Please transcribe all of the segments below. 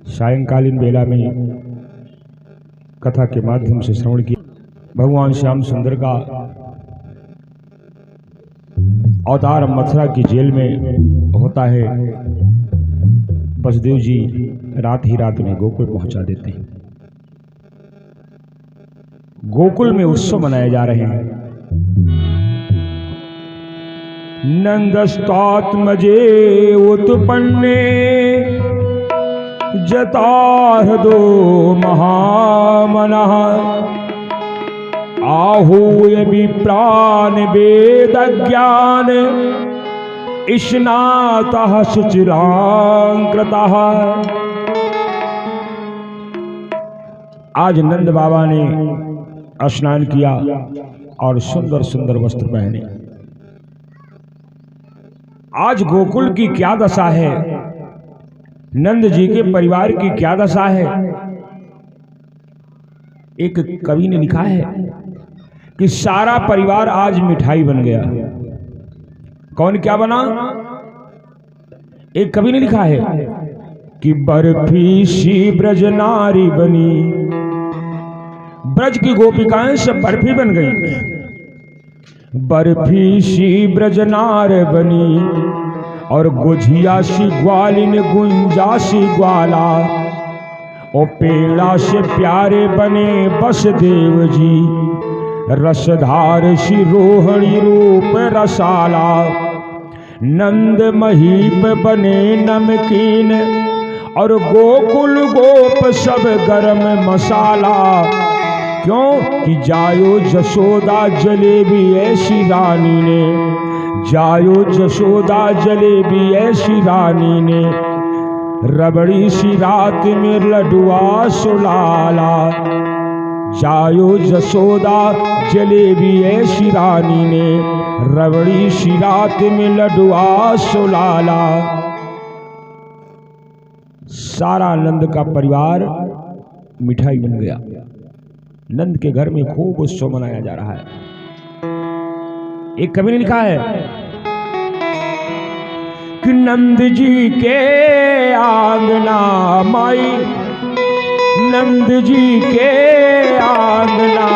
सायंकालीन बेला में कथा के माध्यम से श्रवण किया। भगवान श्याम सुंदर का अवतार मथुरा की जेल में होता है। बसदेव जी रात ही रात में गोकुल पहुंचा देते हैं। गोकुल में उत्सव मनाए जा रहे हैं। नंदस्तात्मजे उत्पन्ने जताहृदो महामनः आहूय विप्रान वेदज्ञान स्नातः शुचिरांकृतः। आज नंद बाबा ने स्नान किया और सुंदर सुंदर वस्त्र पहने। आज गोकुल की क्या दशा है, नंद जी के परिवार की क्या दशा है। एक कवि ने लिखा है कि सारा परिवार आज मिठाई बन गया। कौन क्या बना? एक कवि ने लिखा है कि बर्फी सी ब्रज नारी बनी। ब्रज की गोपिकाएं सब बर्फी बन गई। बर्फी सी ब्रजनार बनी और गुझिया सी ग्वालिन गुंजा सी ग्वाला। ओ पेड़ा से प्यारे बने बसदेव जी, रसधार सी रोहिणी रूप रसाला। नंद महीप बने नमकीन और गोकुल गोप सब गरम मसाला। क्यों कि जायो जशोदा जलेबी ऐसी रानी ने, जायो जशोदा जलेबी ऐसी रानी ने। रबड़ी सी रात में लडुआ सुलाला। जायो जशोदा जलेबी ऐसी रानी ने, रबड़ी सी रात में लडुआ सुलाला। सारा नंद का परिवार मिठाई बन गया। नंद के घर में खूब उत्सव मनाया जा रहा है। एक कवि ने लिखा है कि नंद जी के आंगना माई, नंद जी के आंगना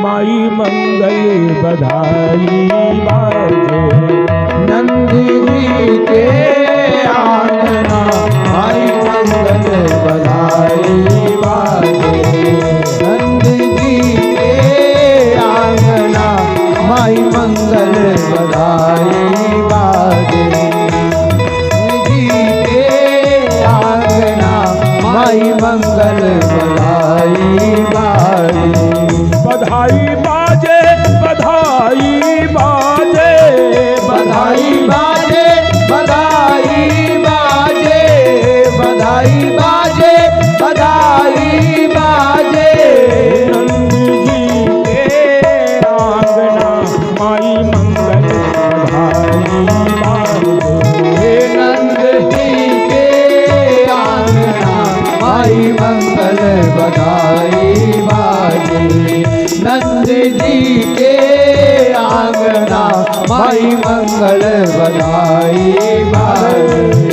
माई मंगल बधाई बाजे। नंद जी के आंगना माई मंगल बधाई बाजे। नंद जी के आंगना माई मंगल बधाई बाजे। जी के आंगना माई मंगल बधाई बाजे। बधाई बाजे बधाई बाजे बधाई बाजे बधाई बाजे बधाई बाजे बधाई बाजे। नंद जी के आंगना माई मंगल बधाई बाजे। नंद जी के आंगना माई मंगल बधाई बाजे। नंद जी के आंगना माई मंगल बधाई बाजे।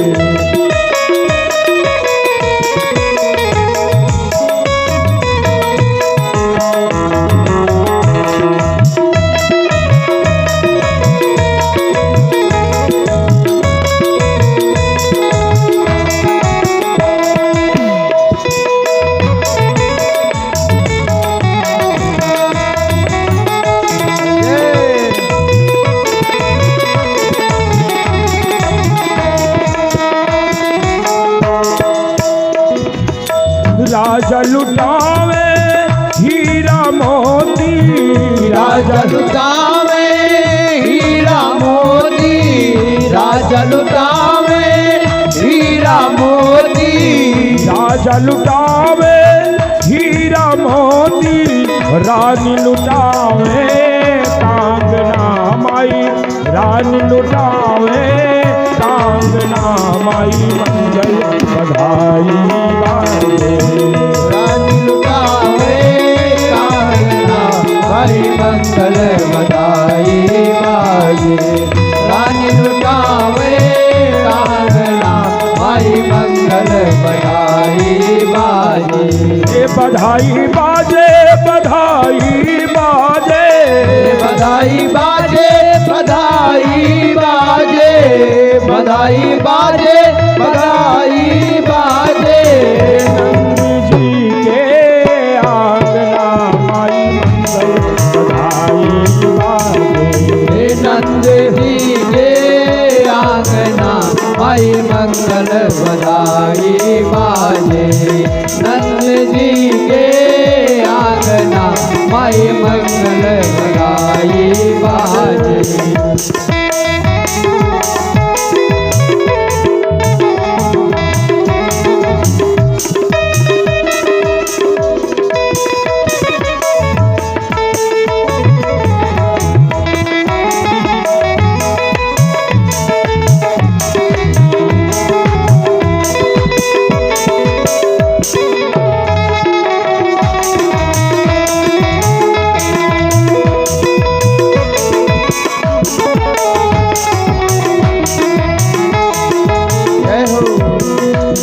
राजा लुटावे हीरा मोती, राजा लुटावे हीरा मोती। राजा लुटावे हीरा मोती। राजा लुटावे हीरा मोती। रानी लुटावे कांगना माई, रानी लुटावे कांगना माई मंगल बधाई बाजे। रानी लुटावे कांगना माई मंगल बधाई बाजे। रानी लुटावे कांगना माई मंगल बधाई बाजे। ये बधाई बाजे बधाई बाजे बधाई बाजे बधाई बाजे बधाई बाजे बधाई बाजे। नंद जी के आंगना माई मंगल बधाई बाजे। नंद जी के आंगना माई मंगल बधाई बाजे। नंद जी के आंगना माई मंगल बधाई बाजे।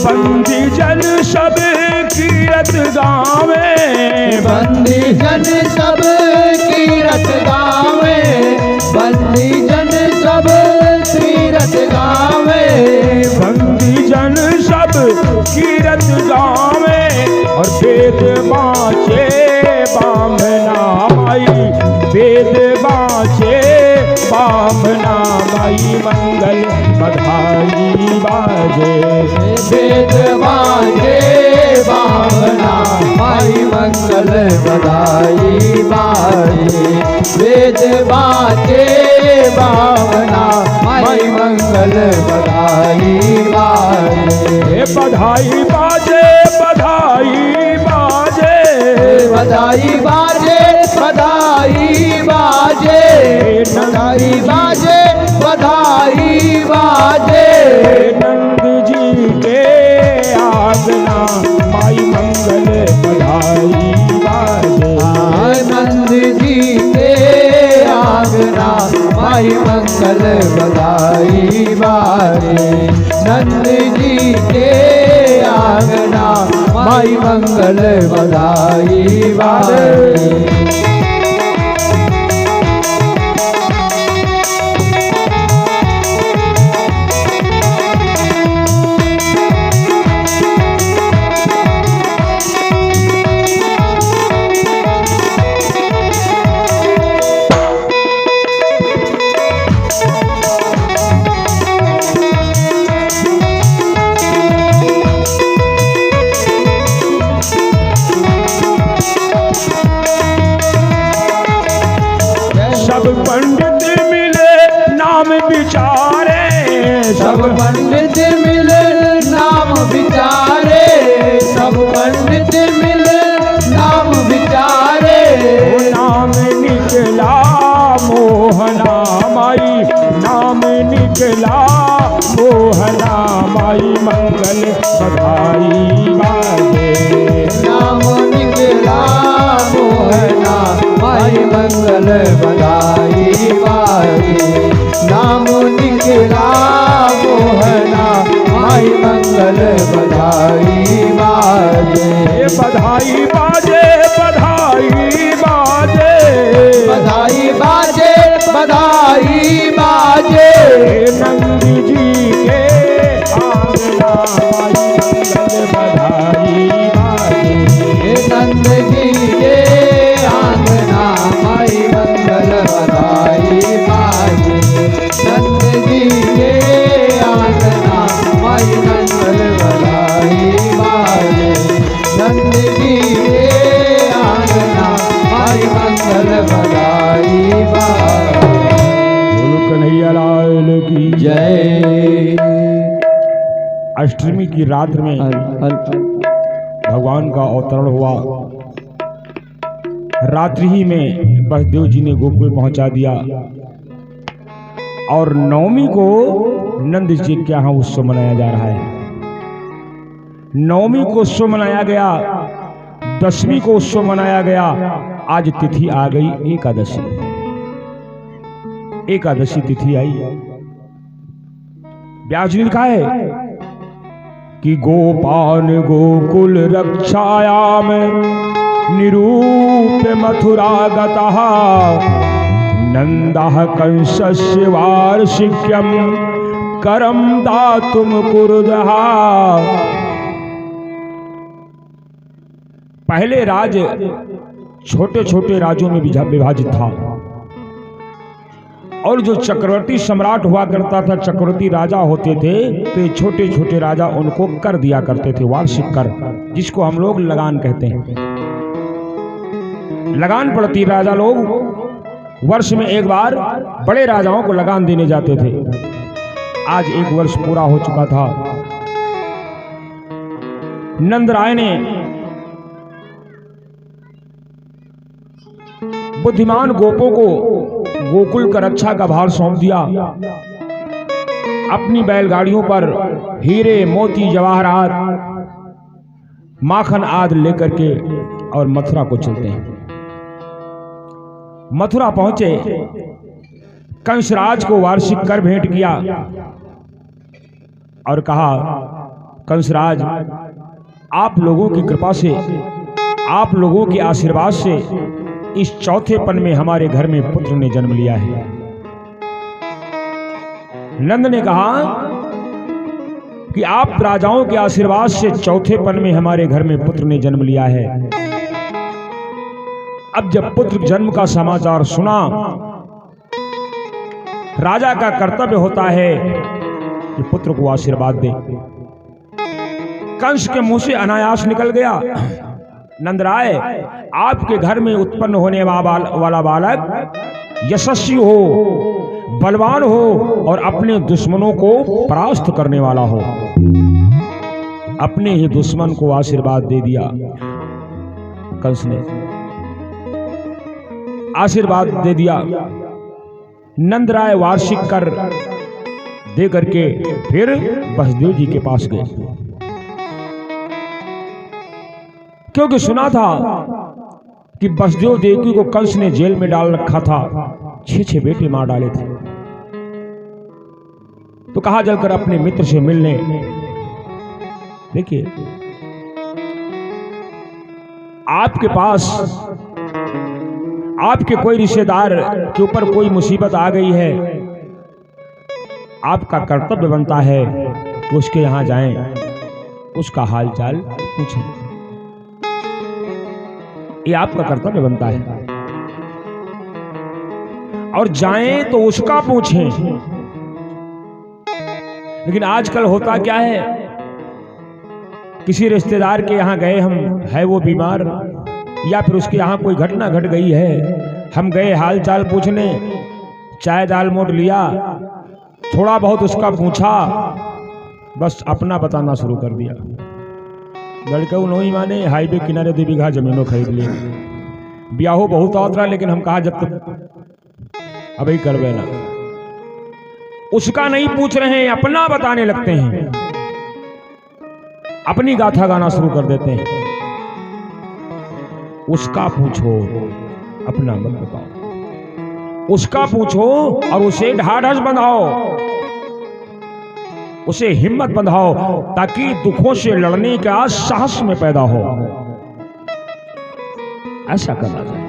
बंदी जन सब कीरत गावे बंदी जन सब कीरत गावे। बंदी जन सब कीरत गावे। बंदी जन सब कीरत गावे और वेद बाँचे बामना माई वेद बाँचे बामना माई मंगल बधाई बाजे। वेद बाजे बामना माई मंगल बधाई बाजे। वेद बाजे बामना माई मंगल बधाई बाजे। बधाई बाजे बधाई बाजे बधाई बाजे बधाई बाजे बधाई बाजे बधाई बाजे। नंद जी के आंगना माई मंगल बधाई बाजे। नंद जी के आंगना माई मंगल बधाई बाजे। नंद जी के आंगना माई मंगल बधाई बाजे। सब पंडित मिले नाम विचारे सब पंडित मिले नाम विचारे। सब पंडित मिले नाम विचारे। नाम निकला मोहना माई नाम निकला मोहना माई मंगल बधाई बाजे। नाम निकला मोहना माई मंगल बधाई बाजे। नाम निकला मोहना माई मंगल बधाई बाजे। बधाई बाजे बधाई बाजे बधाई बाजे बधाई बाजे। नंद जी के आंगना माई मंगल बधाई बाजे। नंद जी के आंगना माई मंगल बधाई बाजे। नंद जी के आंगना माई मंगल बधाई बाजे। नंद जी के आंगना माई मंगल बधाई बाजे। बोलो कन्हैया लाल की जय। अष्टमी की रात में भगवान का अवतरण हुआ। रात्रि ही में बसदेव जी ने गोकुल पहुंचा दिया और नवमी को नंद जी के यहाँ उत्सव मनाया जा रहा है। नवमी को उत्सव मनाया गया, दशमी को उत्सव मनाया गया। आज तिथि आ गई एकादशी। एकादशी तिथि आई। व्यास जी ने लिखा है कि गोपान गोकुल रक्षायाम निरूप मथुरा गतः नंदः कंसस्य वार्षिक्यम करम दातुम कुरुदः। पहले राज छोटे छोटे राज्यों में विभाजित था और जो चक्रवर्ती सम्राट हुआ करता था, चक्रवर्ती राजा होते थे, तो ये छोटे छोटे राजा उनको कर दिया करते थे, वार्षिक कर, जिसको हम लोग लगान कहते हैं। लगान पड़ती, राजा लोग वर्ष में एक बार बड़े राजाओं को लगान देने जाते थे। आज 1 वर्ष पूरा हो चुका था। नंदराय ने बुद्धिमान गोपों को गोकुल का रक्षा का भार सौंप दिया। अपनी बैलगाड़ियों पर हीरे मोती जवाहरात माखन आदि लेकर के और मथुरा को चलते हैं। मथुरा पहुंचे, कंसराज को वार्षिक कर भेंट किया और कहा, कंसराज, आप लोगों की कृपा से, आप लोगों के आशीर्वाद से इस चौथेपन में हमारे घर में पुत्र ने जन्म लिया है। नंद ने कहा कि आप राजाओं के आशीर्वाद से चौथेपन में हमारे घर में पुत्र ने जन्म लिया है। अब जब पुत्र जन्म का समाचार सुना, राजा का कर्तव्य होता है कि पुत्र को आशीर्वाद दे। कंस के मुंह से अनायास निकल गया, नंदराय, आपके घर में उत्पन्न होने वाला बालक यशस्वी हो, बलवान हो और अपने दुश्मनों को परास्त करने वाला हो। अपने ही दुश्मन को आशीर्वाद दे दिया। कंस ने आशीर्वाद दे दिया। नंदराय वार्षिक कर दे करके फिर वसुदेव जी के पास गए, क्योंकि सुना था कि वसुदेव देवकी को कंस ने जेल में डाल रखा था, 6 बेटे मार डाले थे। तो कहा जलकर अपने मित्र से मिलने। देखिए, आपके पास आपके कोई रिश्तेदार के ऊपर कोई मुसीबत आ गई है, आपका कर्तव्य बनता है कि उसके यहां जाएं, उसका हाल चाल पूछें। ये आपका कर्तव्य बनता है। और जाएं तो उसका पूछें। लेकिन आजकल होता क्या है, किसी रिश्तेदार के यहां गए हम, है वो बीमार, या फिर उसके यहां कोई घटना घट गई है, हम गए हाल चाल पूछने, चाय दाल मोट लिया, थोड़ा बहुत उसका पूछा, बस अपना बताना शुरू कर दिया। लड़के नहीं माने, हाईवे किनारे 2 बीघा जमीनों खरीद लिए, ब्याहो बहुत आतरा, लेकिन हम कहा जब तक अभी करवे ना। उसका नहीं पूछ रहे हैं, अपना बताने लगते हैं, अपनी गाथा गाना शुरू कर देते हैं। उसका पूछो, अपना मत बताओ। उसका पूछो और उसे ढाढ़स बंधाओ, उसे हिम्मत बंधाओ, ताकि दुखों से लड़ने का साहस में पैदा हो। ऐसा करना चाहिए।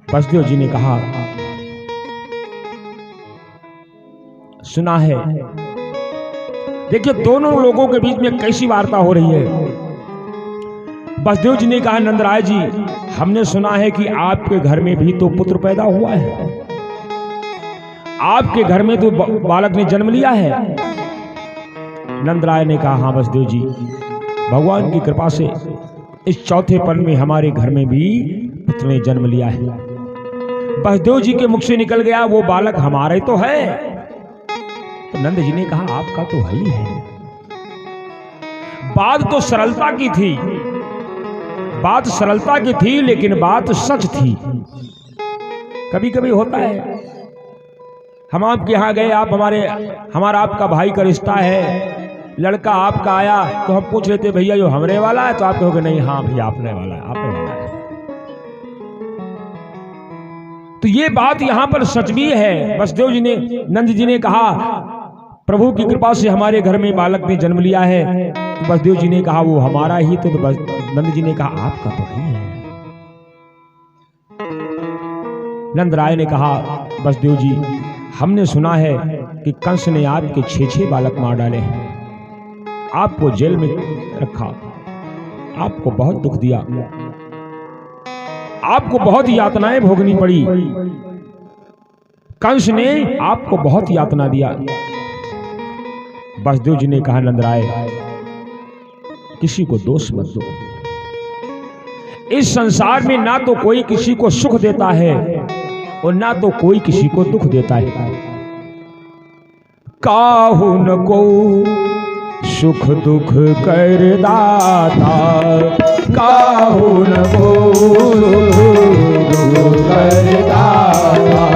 वसुदेव जी ने कहा, सुना है। देखिए, दोनों लोगों के बीच में कैसी वार्ता हो रही है। वसुदेव जी ने कहा, नंदराय जी, हमने सुना है कि आपके घर में भी तो पुत्र पैदा हुआ है, आपके घर में तो बालक ने जन्म लिया है। नंदराय ने कहा, हाँ वसुदेव जी, भगवान की कृपा से इस चौथेपन में हमारे घर में भी पुत्र ने जन्म लिया है। वसुदेव जी के मुख से निकल गया, वो बालक हमारे तो है। तो नंद जी ने कहा, आपका तो है ही है। बात तो सरलता की थी, बात सरलता की थी, लेकिन बात सच थी। कभी कभी होता है, हम आपके यहां गए, आप हमारा आपका भाई का रिश्ता है, लड़का आपका आया तो हम पूछ लेते, भैया जो हमरे वाला है, तो आप कहोगे नहीं, हाँ भैया आपने वाला है, आपने वाला है। तो ये बात यहां पर सच भी है। वसुदेव जी ने, नंद जी ने कहा प्रभु की कृपा से हमारे घर में बालक ने जन्म लिया है। तो वसुदेव जी ने कहा वो हमारा ही तो नंद जी ने कहा आपका तो ही है। नंद राय ने कहा वसुदेव जी हमने सुना है कि कंस ने आपके 6 बालक मार डाले हैं, आपको जेल में रखा, आपको बहुत दुख दिया, आपको बहुत यातनाएं भोगनी पड़ी, कंस ने आपको बहुत यातना दिया। वसुदेव जी ने कहा नंद राय किसी को दोष मत दो, इस संसार में ना तो कोई किसी को सुख देता है और ना तो कोई किसी को दुख देता है। काहू न को सुख दुख कर दाता, काहू न को दुख कर दाता,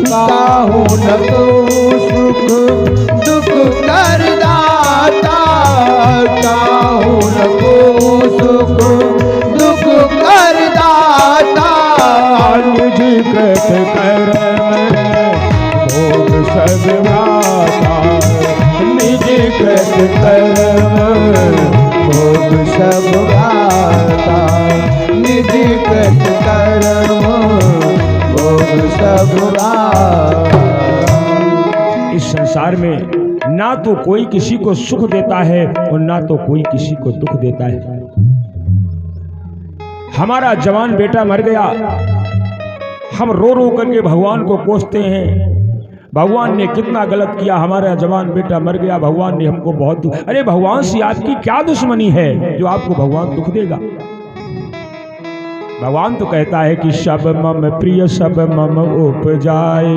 काहू न को सुख दुख कर दाता, काहू न को सुख दुख कर दाता। निज कृत कर्म भोग सब गाता, निज कृत कर्म भोग सब गाता, निज कृत कर्म भोग सब गाता। इस संसार में ना तो कोई किसी को सुख देता है और ना तो कोई किसी को दुख देता है। हमारा जवान बेटा मर गया, हम रो रो करके भगवान को कोसते हैं, भगवान ने कितना गलत किया, हमारा जवान बेटा मर गया, भगवान ने हमको बहुत दुख। अरे भगवान से आपकी क्या दुश्मनी है जो आपको भगवान दुख देगा? भगवान तो कहता है कि सब मम प्रिय सब मम उपजाए,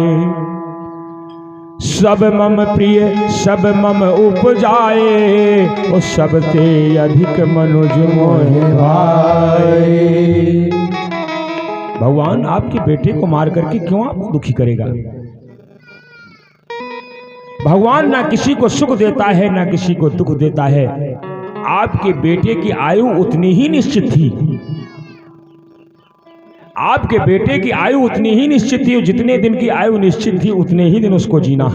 सब मम प्रिय सब मम उपजाए, और सबसे अधिक मनुज मोह भाई। भगवान आपके बेटे को मार करके क्यों आपको दुखी करेगा? भगवान ना किसी को सुख देता है ना किसी को दुख देता है। आपके बेटे की आयु उतनी ही निश्चित थी, आपके बेटे की आयु उतनी ही निश्चित थी, जितने दिन की आयु निश्चित थी उतने ही दिन उसको जीना।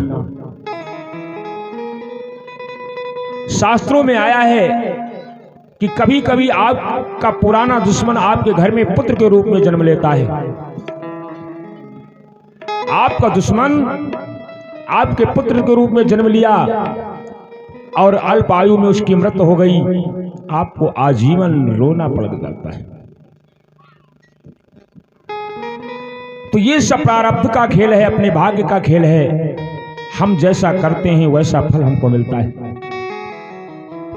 शास्त्रों में आया है कि कभी कभी आपका पुराना दुश्मन आपके घर में पुत्र के रूप में जन्म लेता है। आपका दुश्मन आपके पुत्र के रूप में जन्म लिया और अल्प आयु में उसकी मृत्यु हो गई, आपको आजीवन रोना पड़ जाता है। तो ये सब प्रारब्ध का खेल है, अपने भाग्य का खेल है। हम जैसा करते हैं वैसा फल हमको मिलता है।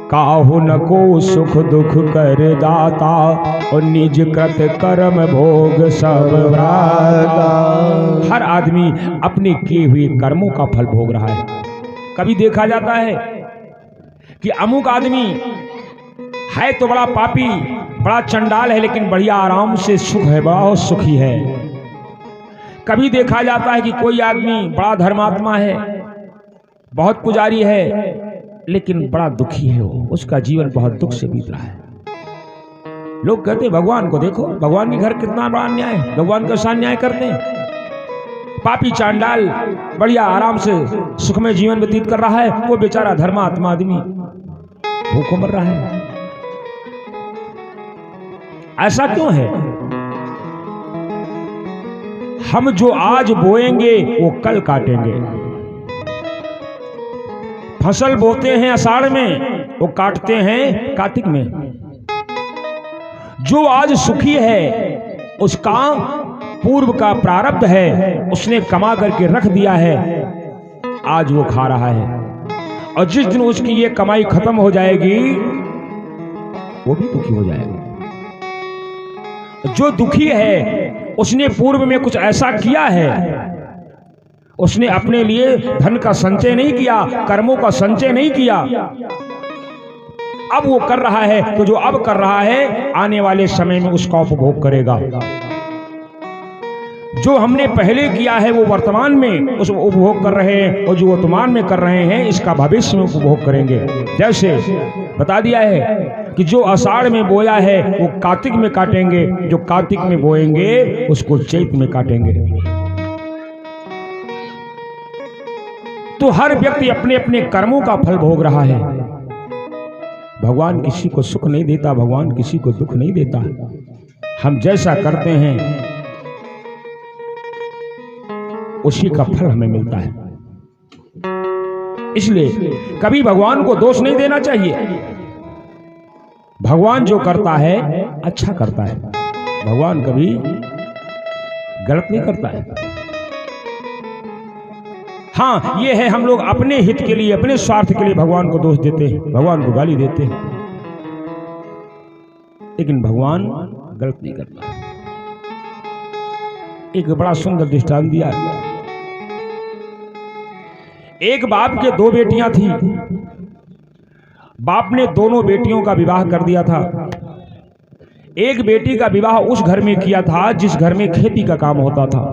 काहू न को सुख दुख कर दाता, और निज कृत कर्म भोग सब भ्राता। हर आदमी अपने किए हुए कर्मों का फल भोग रहा है। कभी देखा जाता है कि अमुक आदमी है तो बड़ा पापी, बड़ा चंडाल है, लेकिन बढ़िया आराम से सुख है, बहुत सुखी है। कभी देखा जाता है कि कोई आदमी बड़ा धर्मात्मा है, बहुत पुजारी है, लेकिन बड़ा दुखी है, वो उसका जीवन बहुत दुख से बीत रहा है। लोग कहते हैं भगवान को देखो, भगवान के घर कितना बड़ा अन्याय है, भगवान कैसा अन्याय करते हैं। पापी चांडाल बढ़िया आराम से सुख में जीवन व्यतीत कर रहा है, वो बेचारा धर्मात्मा आदमी भूखों मर रहा है। ऐसा क्यों है? हम जो आज बोएंगे वो कल काटेंगे। फसल बोते हैं आषाढ़ में, वो काटते हैं कार्तिक में। जो आज सुखी है उसका पूर्व का प्रारब्ध है, उसने कमा करके रख दिया है, आज वो खा रहा है। और जिस दिन उसकी ये कमाई खत्म हो जाएगी वो भी दुखी हो जाएगा। जो दुखी है उसने पूर्व में कुछ ऐसा किया है, उसने अपने लिए धन का संचय नहीं किया, कर्मों का संचय नहीं किया। अब वो कर रहा है, तो जो अब कर रहा है आने वाले समय में उसका उपभोग करेगा। जो हमने पहले किया है वो वर्तमान में उस उपभोग कर रहे हैं, और जो वर्तमान में कर रहे हैं इसका भविष्य में उपभोग करेंगे। जैसे बता दिया है कि जो आषाढ़ में बोया है वो कार्तिक में काटेंगे, जो कार्तिक में बोएंगे उसको चैत में काटेंगे। तो हर व्यक्ति अपने अपने कर्मों का फल भोग रहा है। भगवान किसी को सुख नहीं देता, भगवान किसी को दुख नहीं देता। हम जैसा करते हैं उसी का फल हमें मिलता है। इसलिए कभी भगवान को दोष नहीं देना चाहिए। भगवान जो करता है अच्छा करता है, भगवान कभी गलत नहीं करता है। हाँ, ये है हम लोग अपने हित के लिए, अपने स्वार्थ के लिए भगवान को दोष देते हैं, भगवान को गाली देते हैं, लेकिन भगवान गलत नहीं करता। एक बड़ा सुंदर दृष्टांत दिया। एक बाप के दो बेटियां थी। बाप ने दोनों बेटियों का विवाह कर दिया था। एक बेटी का विवाह उस घर में किया था जिस घर में खेती का काम होता था।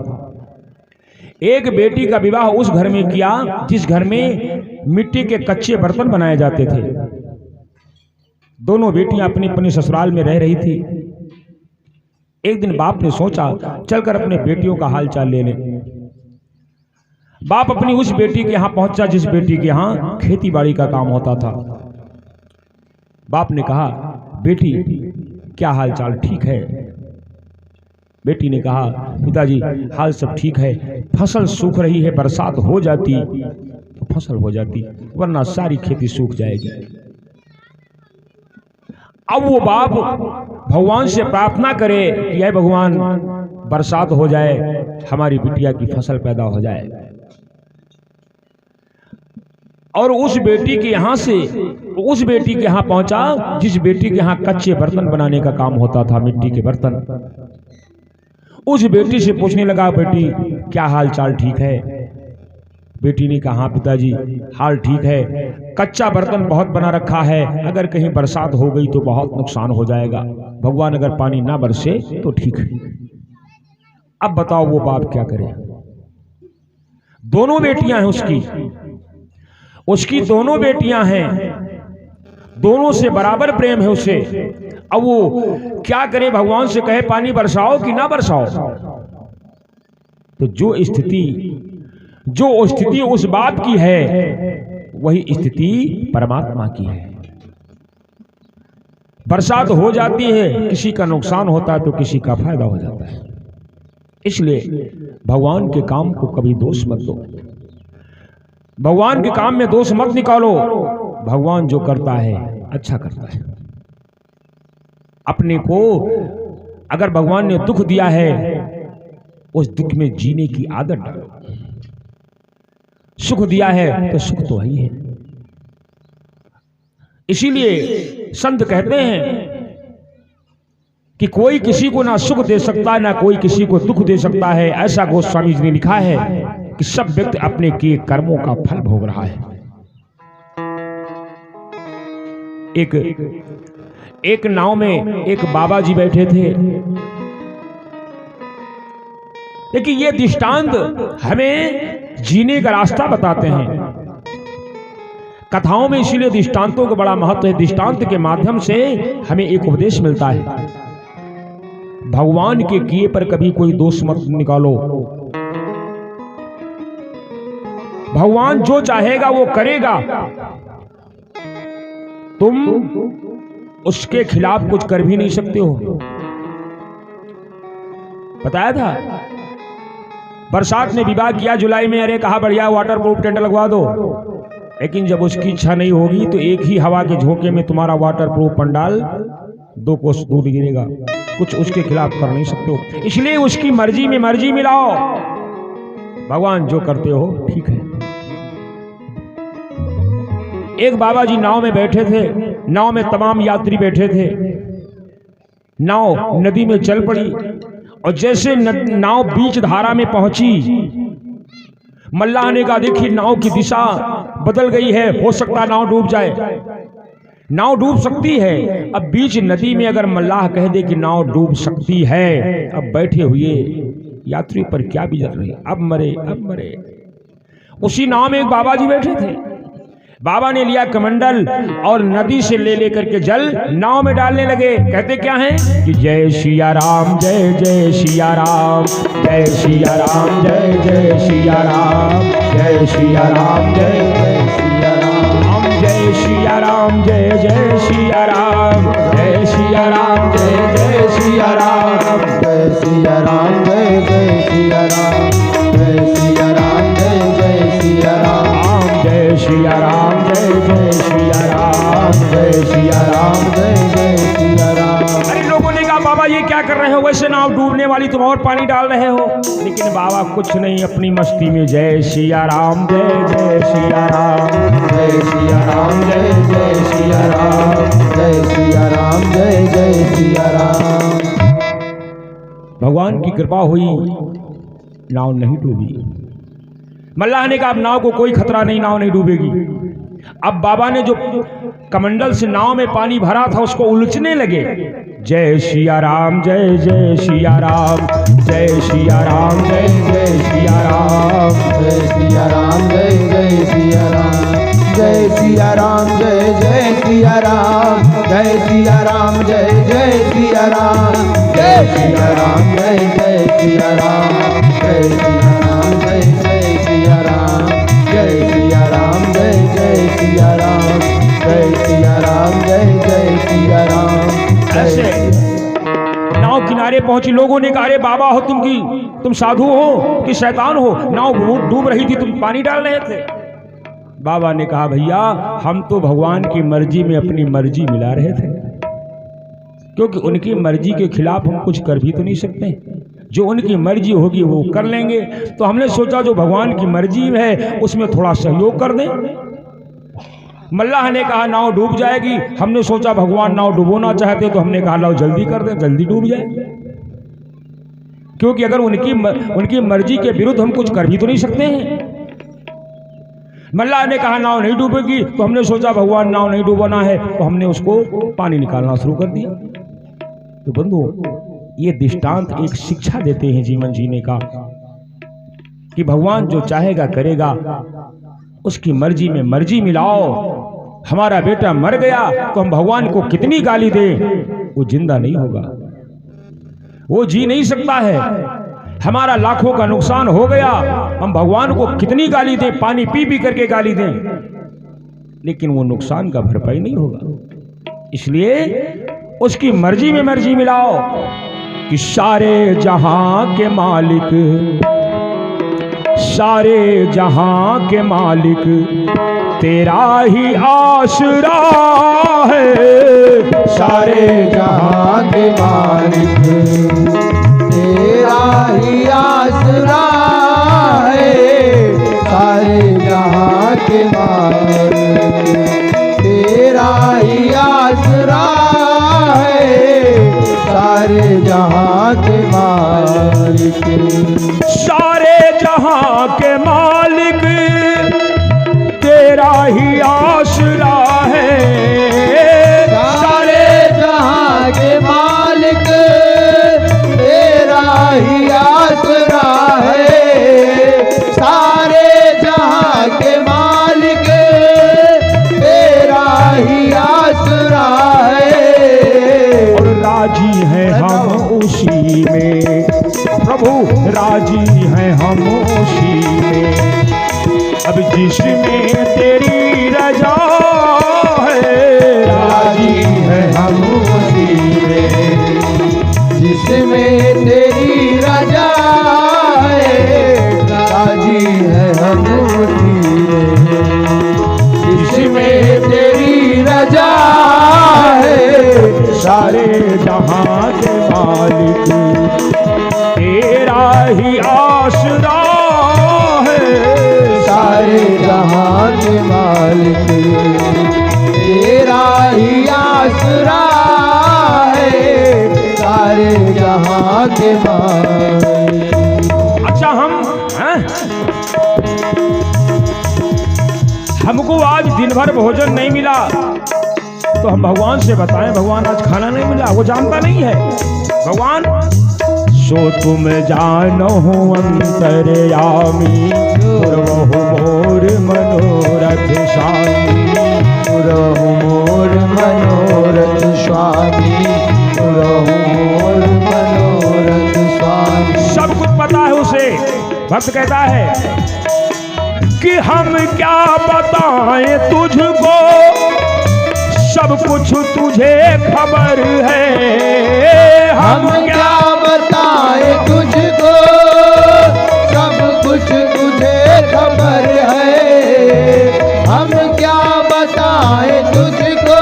एक बेटी का विवाह उस घर में किया जिस घर में मिट्टी के कच्चे बर्तन बनाए जाते थे। दोनों बेटियां अपने अपने ससुराल में रह रही थी। एक दिन बाप ने सोचा चलकर अपने बेटियों का हाल चाल ले लें। बाप अपनी उस बेटी के यहां पहुंचा जिस बेटी के यहां खेती बाड़ी का काम होता था। बाप ने कहा, बेटी क्या हाल चाल, ठीक है? बेटी ने कहा, पिताजी हाल सब ठीक है, फसल सूख रही है, बरसात हो जाती तो फसल हो जाती, वरना सारी खेती सूख जाएगी। अब वो बाप भगवान से प्रार्थना करे कि हे भगवान बरसात हो जाए, हमारी बिटिया की फसल पैदा हो जाए। और उस बेटी के यहां से उस बेटी के यहां पहुंचा जिस बेटी के यहां कच्चे बर्तन बनाने का काम होता था, मिट्टी के बर्तन। उस बेटी से पूछने लगा, बेटी क्या हाल चाल, ठीक है? बेटी ने कहा, पिताजी हाल ठीक है, कच्चा बर्तन बहुत बना रखा है, अगर कहीं बरसात हो गई तो बहुत नुकसान हो जाएगा, भगवान अगर पानी ना बरसे तो ठीक है। अब बताओ वो बाप क्या करे? दोनों बेटियां हैं उसकी दोनों बेटियां हैं, दोनों से बराबर प्रेम है उसे। अब वो क्या करे? भगवान से कहे पानी बरसाओ कि ना बरसाओ? तो जो स्थिति उस बाप की है वही स्थिति परमात्मा की है। बरसात हो जाती है, किसी का नुकसान होता है तो किसी का फायदा हो जाता है। इसलिए भगवान के काम को कभी दोष मत दो, भगवान के काम में दोष मत निकालो। भगवान जो करता है अच्छा करता है। अपने को अगर भगवान ने दुख दिया है, उस दुख में जीने की आदत डालो। सुख दिया है तो सुख तो ही है। इसीलिए संत कहते हैं कि कोई किसी को ना सुख दे सकता ना कोई किसी को दुख दे सकता है। ऐसा गोस्वामी जी ने लिखा है कि सब व्यक्ति अपने किए कर्मों का फल भोग रहा है। एक नाव में एक बाबा जी बैठे थे। लेकिन ये दृष्टांत हमें जीने का रास्ता बताते हैं। कथाओं में इसीलिए दृष्टांतों का बड़ा महत्व है। दृष्टांत के माध्यम से हमें एक उपदेश मिलता है। भगवान के किए पर कभी कोई दोष मत निकालो। भगवान जो चाहेगा वो करेगा, तुम उसके खिलाफ कुछ कर भी नहीं सकते हो। बताया था बरसात ने विवाह किया जुलाई में, अरे कहा बढ़िया वाटर प्रूफ टेंट लगवा दो। लेकिन जब उसकी इच्छा नहीं होगी तो एक ही हवा के झोंके में तुम्हारा वाटर प्रूफ पंडाल 2 कोस दूर गिरेगा। कुछ उसके खिलाफ कर नहीं सकते हो। इसलिए उसकी मर्जी में मर्जी मिलाओ। भगवान जो करते हो ठीक है। एक बाबा जी नाव में बैठे थे। नाव में तमाम यात्री बैठे थे। नाव नदी में चल पड़ी और जैसे नाव बीच धारा में पहुंची, मल्लाह ने कहा देखिए नाव की दिशा बदल गई है, हो सकता है नाव डूब जाए। नाव डूब सकती है। अब बीच नदी में अगर मल्लाह कह दे कि नाव डूब सकती है, अब बैठे हुए यात्री पर क्या बीत रही, अब मरे अब मरे। उसी नाव में एक बाबा जी बैठे थे। बाबा ने लिया कमंडल और नदी से ले लेकर के जल नाव में डालने लगे। कहते क्या हैं कि जय सिया राम, जय जय सिया राम, जय सिया राम, जय जय सिया राम, जय सिया राम, जय जय सिया राम, जय सिया राम, जय जय सिया राम, जय सिया राम, जय जय सिया राम, जय सिया राम, जय जय सिया राम, जय सिया राम, जय जय सिया राम, जय सिया राम, जय जय सिया राम, जय सिया राम, जय जय सिया राम। अरे लोगों ने कहा बाबा ये क्या कर रहे हो, वैसे नाव डूबने वाली, तुम और पानी डाल रहे हो। लेकिन बाबा कुछ नहीं, अपनी मस्ती में जय सिया राम, जय जय सिया राम, जय सिया राम, जय जय सिया राम, जय सिया राम, जय जय सिया राम। भगवान की कृपा हुई, नाव नहीं डूबी। मल्लाह ने कहा अब नाव को कोई खतरा नहीं, नाव नहीं डूबेगी। अब बाबा ने जो कमंडल से नाव में पानी भरा था उसको उलझने लगे। जय सिया राम, जय जय सिया राम, जय सिया राम, जय जय सिया राम, जय सिया राम, जय जय सिया राम, जय सिया राम, जय जय सिया राम, जय सिया राम, जय जय सिया राम, जय सिया राम, जय जय सिया राम, जय सिया राम, जय जय सिया राम, जय सिया राम, जय जय सिया राम, जय सिया राम, जय जय सिया राम। ऐसे नाव किनारे पहुंची। लोगों ने कहा अरे बाबा हो तुम साधु हो कि शैतान हो, नाव डूब रही थी, तुम पानी डाल रहे थे। बाबा ने कहा भैया हम तो भगवान की मर्जी में अपनी मर्जी मिला रहे थे, क्योंकि उनकी मर्जी के खिलाफ हम कुछ कर भी तो नहीं सकते। जो उनकी मर्जी होगी वो कर लेंगे। तो हमने सोचा जो भगवान की मर्जी है उसमें थोड़ा सहयोग कर दें। मल्लाह ने कहा नाव डूब जाएगी। हमने सोचा भगवान नाव डुबोना चाहते, तो हमने कहा लाओ जल्दी कर दें, जल्दी डूब जाए, क्योंकि अगर उनकी मर्जी के विरुद्ध हम कुछ कर भी तो नहीं सकते हैं। मल्लाह ने कहा नाव नहीं डूबेगी, तो हमने सोचा भगवान नाव नहीं डूबाना है, तो हमने उसको पानी निकालना शुरू कर दिया। तो बंधु ये दृष्टांत एक शिक्षा देते हैं जीवन जीने का, कि भगवान जो चाहेगा करेगा, उसकी मर्जी में मर्जी मिलाओ। हमारा बेटा मर गया तो हम भगवान को कितनी गाली दें, वो जिंदा नहीं होगा, वो जी नहीं सकता है। हमारा लाखों का नुकसान हो गया, हम भगवान को कितनी गाली दें, पानी पी पी करके गाली दें, लेकिन वो नुकसान का भरपाई नहीं होगा। इसलिए उसकी मर्जी में मर्जी मिलाओ कि सारे जहां के मालिक, सारे जहां के मालिक तेरा ही आसरा है। सारे जहां के मालिक तेरा ही आसरा है। सारे जहां के मालिक तेरा ही आसरा है। सारे जहां के मालिक, सारे जहां के मालिक तेरा ही आसरा है। सारे जहां के मालिक तेरा ही आसरा है। सारे जहां के मालिक तेरा ही आसरा है। और राजी हैं हम उसी में, प्रभु राजी हैं हम उसी में, अब जिसमें तेरी रजा है। राजी है हम उसी में, जिसमें तेरी रजा है। राजी है हम उसी में, जिसमें तेरी रजा है। सारे जहां के मालिक तेरा ही आसरा है। सारे जहां के मालिक तेरा ही आसरा है। सारे जहां के मालिक। अच्छा हमको आज दिन भर भोजन नहीं मिला, तो हम भगवान से बताएं भगवान आज खाना नहीं मिला, वो जानता नहीं है। भगवान सो तुम जानो अंतर्यामी, पूर्वहु मोर मनोरथ स्वामी। भक्त कहता है कि हम क्या बताएं तुझको, सब कुछ तुझे खबर है। हम क्या बताएं तुझको, सब कुछ तुझे खबर है। हम क्या बताएं तुझको,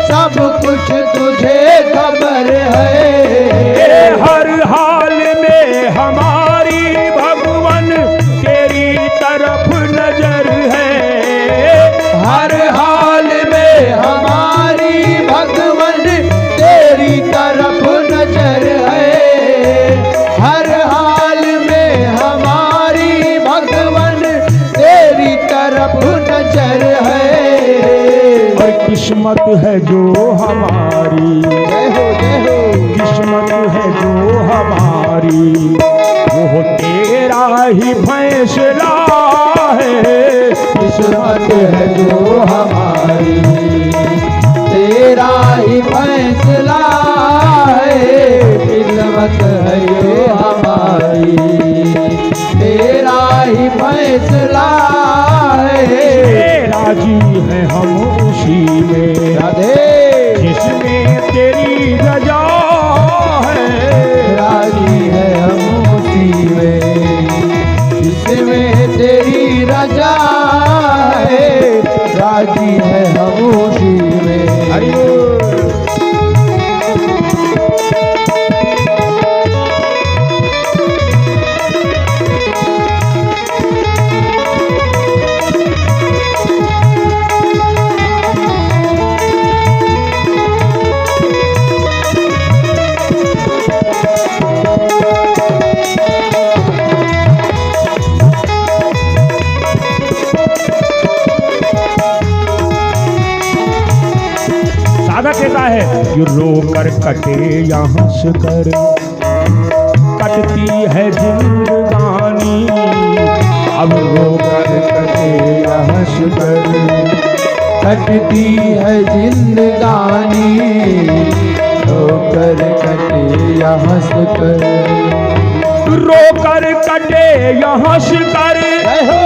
सब कुछ तुझे खबर है। हर हाल में हमारी भगवान तेरी तरफ नजर है। हर हाल में हमारी भगवान तेरी तरफ नजर है। हर हाल में हमारी भगवान तेरी तरफ नजर है। और किस्मत है जो हमारी, जय हो किस्मत है जो हमारी, वो तेरा ही फैसला है। किस्मत है जो हमारी, तेरा ही फैसला है। किस्मत है जो हमारी, तेरा ही फैसला है। राजी है हम उसी में, राधे जिसमें तेरी रजा है। राजी है हम उसी में, जिसमें तेरी रजा है। राजी है हम उसी में। हरि बोल। साधक कहता है कि रो कर कटे या हंस कर कटती है जिंदगानी। अब रो कर कटे या हंस कर कटती है जिंदगानी। रोकर कटे या हंस कर, रो कर कटे या हंस कर जय हो।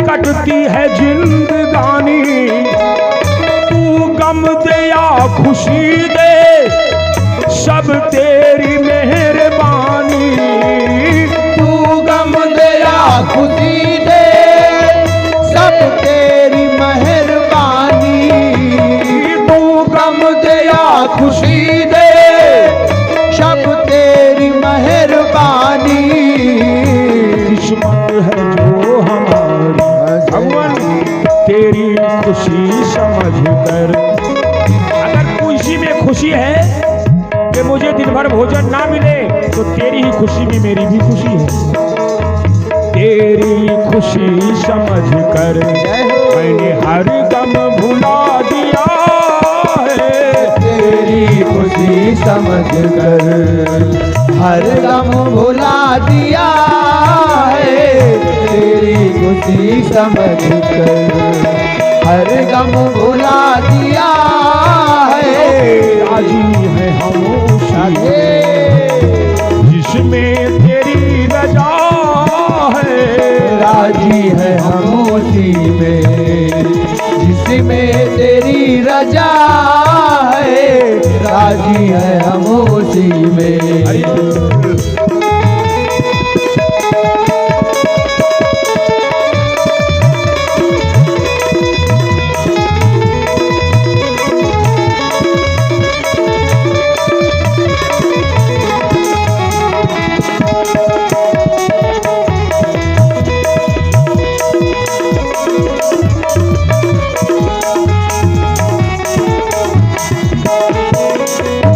कटती है जिंदगानी। तू गम दे या खुशी दे, सब तेरी मेहरबानी। तू गम दे या खुशी दे, सब तेरी मेहरबानी। तू गम दे या खुशी दे, सब तेरी मेहरबानी। किस्मत है जो हमारी भगवान तेरी खुशी समझ कर। अगर खुशी में खुशी है कि मुझे दिन भर भोजन ना मिले, तो तेरी ही खुशी में मेरी भी खुशी है। तेरी खुशी समझ कर मैंने हर गम भुला दिया है। तेरी खुशी समझ कर हर गम भुला दिया है। तेरी खुशी समझ कर हर गम भुला दिया है। राजी है हम उसी में, जिसमें तेरी रजा है। राजी है हम उसी में, जिसमें तेरी रजा है। राजी है हम उसी में।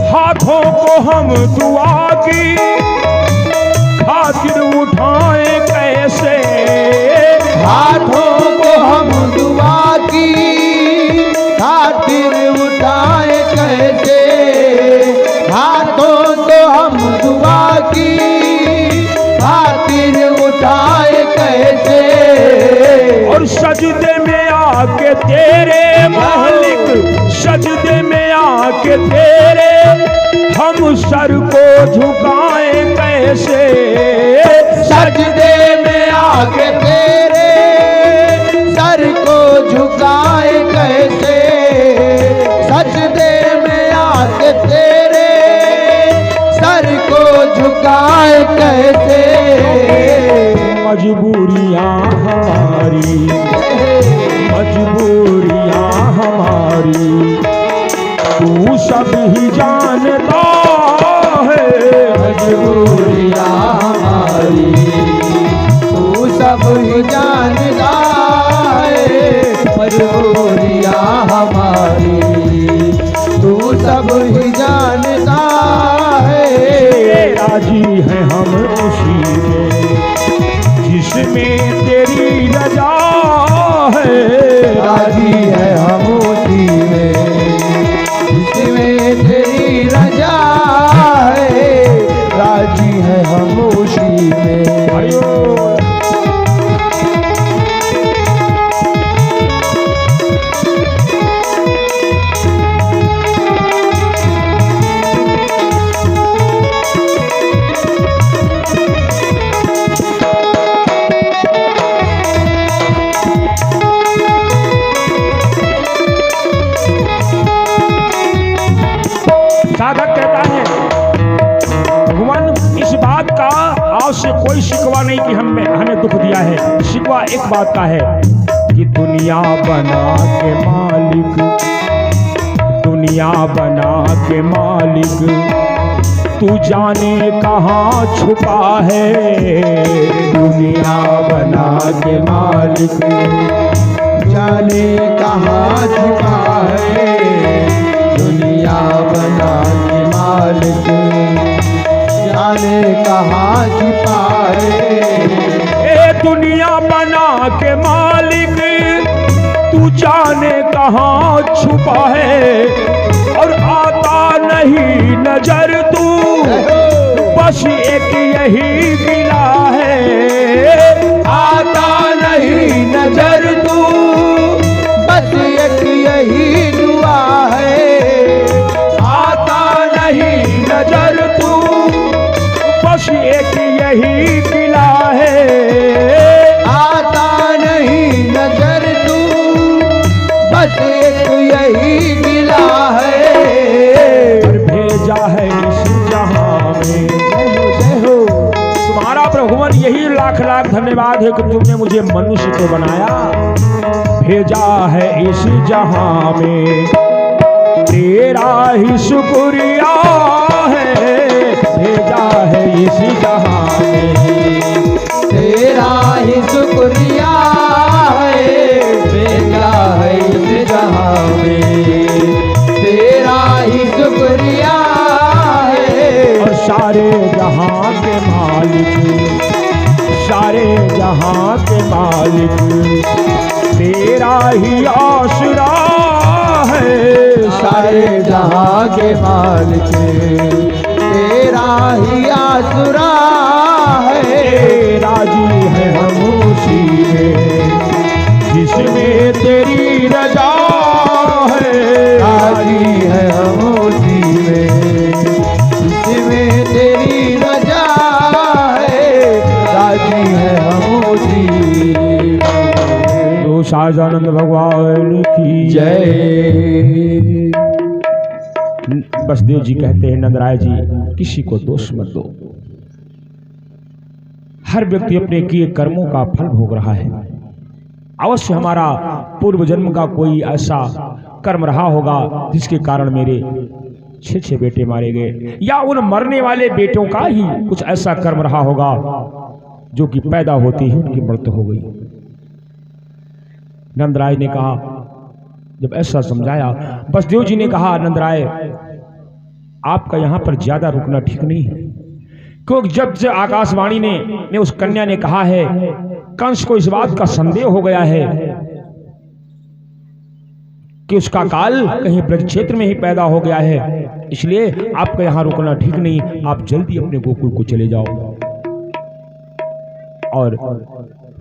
हाथों को हम दुआ की खातिर उठाएं कैसे। हाथों को हम दुआ की खातिर उठाए कैसे। हाथों को हम दुआ की खातिर उठाए कैसे। और सजदे में आके तेरे मालिक, सजदे में आके तेरे हम सर को झुकाएं कैसे। सजदे में आके तेरे सर को झुकाए कैसे, सजदे में आके तेरे सर को झुकाए कैसे। मजबूरियां हमारी, मजबूरियां हमारी तू सब ही जानता है। मजबूरियां हमारी तू सब ही जानता है, मजबूरियां हमारी तू सब ही जानता है। राजी है हम उसी में जिसमें तेरी रजा है, राजी है हम उसी में जिसमें तेरी रजा है, राजी है हम उसी में। साधक कहता है भगवान इस बात का आपसे कोई शिकवा नहीं कि हमें दुख दिया है। शिकवा एक बात का है कि दुनिया बना के मालिक, दुनिया बना के मालिक तू जाने कहाँ छुपा है। दुनिया बना के मालिक जाने कहाँ छुपा है, दुनिया बना के मालिक जाने कहाँ छिपा है। ए दुनिया बना के मालिक तू जाने कहाँ छुपा है, और आता नहीं नजर तू बस एक यही गिला है। आता नहीं नजर तू बस एक यही दुआ है, आता नहीं नजर तू बस एक यही गिला है। आता नहीं नजर तू बस एक यही गिला है। और भेजा है इस जहां में, जय हो तुम्हारा प्रभुवन यही लाख लाख धन्यवाद है कि तुमने मुझे मनुष्य तो बनाया, भेजा है इस जहां में तेरा ही शुक्रिया है। भेजा है इस जहां में तेरा ही शुक्रिया है, भेजा है इस जहां में तेरा ही शुक्रिया है। और सारे जहां के मालिक, सारे जहां के मालिक तेरा ही आसरा है। सारे जहां के मालिक तेरा ही आसरा है। राजी है हम उसी में जिसमें तेरी रजा है। राजी है हम उसी में जिसमें तेरी रजा है, राजी है हम उसी में। तो सहजानंद भगवान की जय। बसदेव जी कहते हैं नंदराय जी किसी को दोष मत दो, हर व्यक्ति अपने किए कर्मों का फल भोग रहा है। अवश्य हमारा पूर्व जन्म का कोई ऐसा कर्म रहा होगा जिसके कारण मेरे 6 बेटे मारे गए, या उन मरने वाले बेटों का ही कुछ ऐसा कर्म रहा होगा जो कि पैदा होती ही उनकी मृत्यु हो गई। नंदराय ने कहा, जब ऐसा समझाया, बसदेव जी ने कहा नंदराय आपका यहां पर ज्यादा रुकना ठीक नहीं है, क्योंकि जब से आकाशवाणी ने उस कन्या ने कहा है, कंस को इस बात का संदेह हो गया है कि उसका काल कहीं ब्रज क्षेत्र में ही पैदा हो गया है, इसलिए आपका यहां रुकना ठीक नहीं, आप जल्दी अपने गोकुल को चले जाओ। और